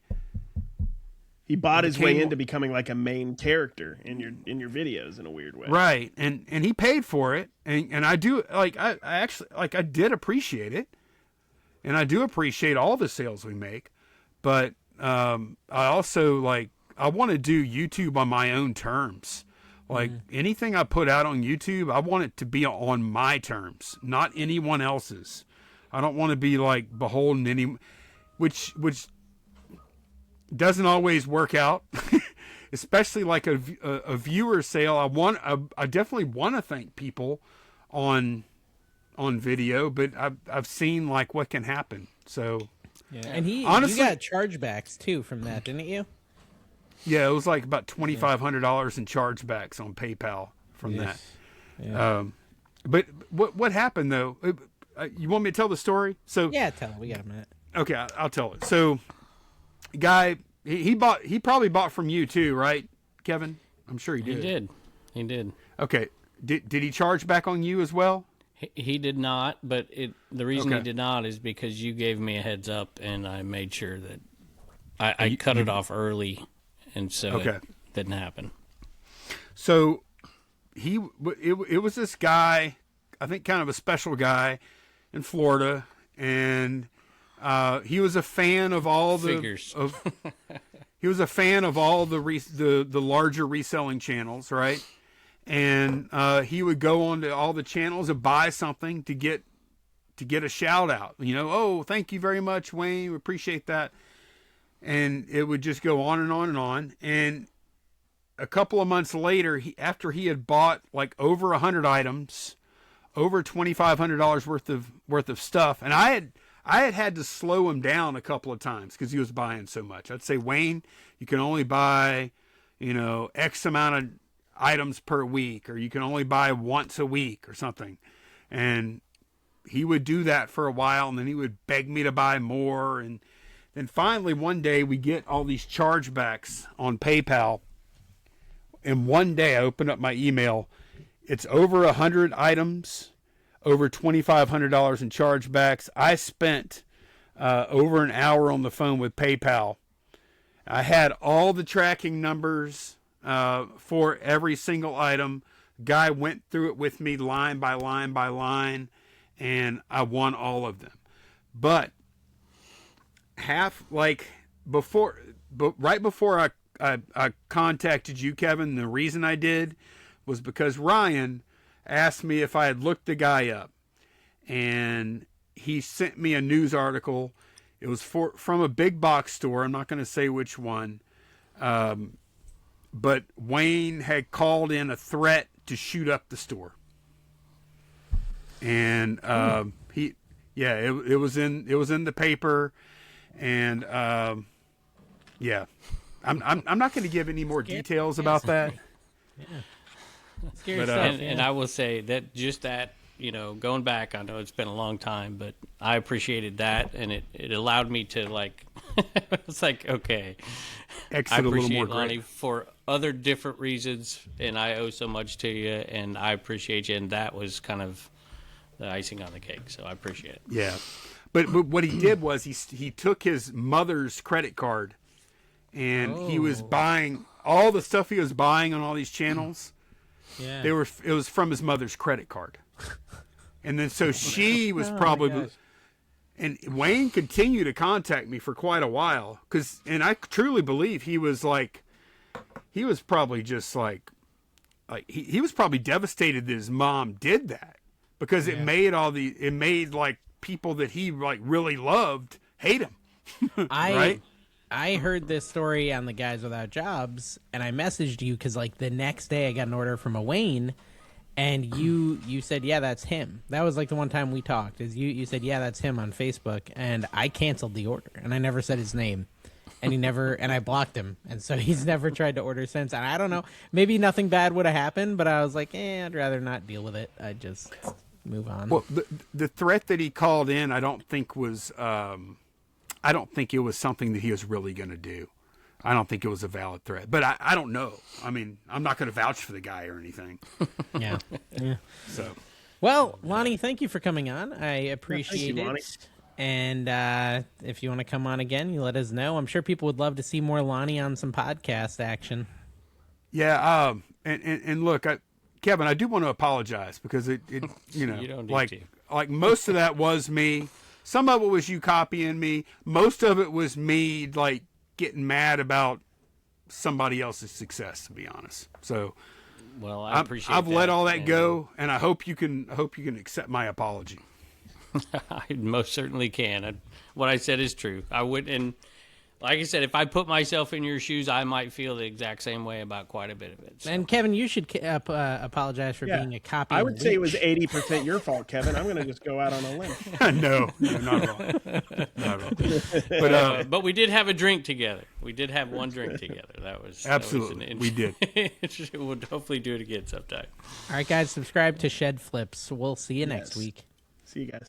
He bought his way into becoming like a main character in your videos in a weird way. Right, and he paid for it, and I do I actually I did appreciate it, and I do appreciate all the sales we make, but I also I want to do YouTube on my own terms. Anything I put out on YouTube, I want it to be on my terms, not anyone else's. I don't want to be beholden which doesn't always work out, especially like a viewer sale. I definitely want to thank people on video, but I've seen what can happen. So yeah, and honestly, you got chargebacks too from that, didn't you? Yeah, it was like about $2,500 in chargebacks on PayPal from that. Yeah. But what happened though? You want me to tell the story? So Yeah, tell it. We got a minute. okay, I'll tell it. So, guy, he probably bought from you too, right, Kevin? I'm sure he did. He did. Okay, did he charge back on you as well? He did not, but the reason he Okay. did not is because you gave me a heads up, and I made sure that I cut it off early, and so it didn't happen. So it was this guy, I think kind of a special guy in Florida, and he was a fan of all the Figures. he was a fan of all the larger reselling channels, right? And he would go on to all the channels and buy something to get a shout out. Oh, thank you very much, Wayne. We appreciate that. And it would just go on and on and on. And a couple of months later, after he had bought like over 100 items, over $2,500 worth of stuff, and I had to slow him down a couple of times because he was buying so much. I'd say, Wayne, you can only buy, X amount of items per week, or you can only buy once a week or something. And he would do that for a while, and then he would beg me to buy more. And then finally one day we get all these chargebacks on PayPal. And one day I open up my email. It's over 100 items, over $2,500 in chargebacks. I spent over an hour on the phone with PayPal. I had all the tracking numbers for every single item. Guy went through it with me line by line by line, and I won all of them. But right before I contacted you, Kevin, the reason I did was because Ryan asked me if I had looked the guy up, and he sent me a news article. It was from a big box store. I'm not going to say which one. But Wayne had called in a threat to shoot up the store. And it was in the paper, and yeah. I'm not going to give any more details about that. Scary But, stuff. And I will say that going back, I know it's been a long time, but I appreciated that, and it allowed me to it's like, okay, Exit I a little appreciate more Lonnie great. for other different reasons, and I owe so much to you, and I appreciate you, and that was kind of the icing on the cake, so I appreciate it. Yeah. But what he did was he took his mother's credit card, and he was buying all the stuff he was buying on all these channels. Yeah. It was from his mother's credit card. And then so she was probably, and Wayne continued to contact me for quite a while, and I truly believe he was probably just like he was probably devastated that his mom did that, because it made like people that he like really loved hate him. Right? I heard this story on the Guys Without Jobs, and I messaged you because like the next day I got an order from a Wayne, and you said, yeah, that's him. That was like the one time we talked. Is you said, yeah, that's him on Facebook, and I canceled the order, and I never said his name, and and I blocked him, and so he's never tried to order since. And I don't know, maybe nothing bad would have happened, but I was like, I'd rather not deal with it. I just move on. Well, the threat that he called in, I don't think it was something that he was really going to do. I don't think it was a valid threat, but I don't know. I mean, I'm not going to vouch for the guy or anything. Yeah. So, Well, Lonnie, thank you for coming on. I appreciate you, Lonnie. it. And if you want to come on again, you let us know. I'm sure people would love to see more Lonnie on some podcast action. yeah. And look, Kevin, I do want to apologize because it You don't need like to. like most of that was me. Some of it was you copying me. Most of it was me like getting mad about somebody else's success, to be honest. So Well, I appreciate I've let all that and go, and I hope you can accept my apology. I most certainly can. What I said is true. I would, and Like I said, if I put myself in your shoes, I might feel the exact same way about quite a bit of it. So. And Kevin, you should apologize for being a copy. I would say it was leech. 80% your fault, Kevin. I'm going to just go out on a limb. No, not at all. Not at all. But we did have a drink together. We did have one drink together. That was Absolutely. We did. We'll hopefully do it again sometime. All right, guys, subscribe to Shed Flips. We'll see you next Yes. week. See you guys.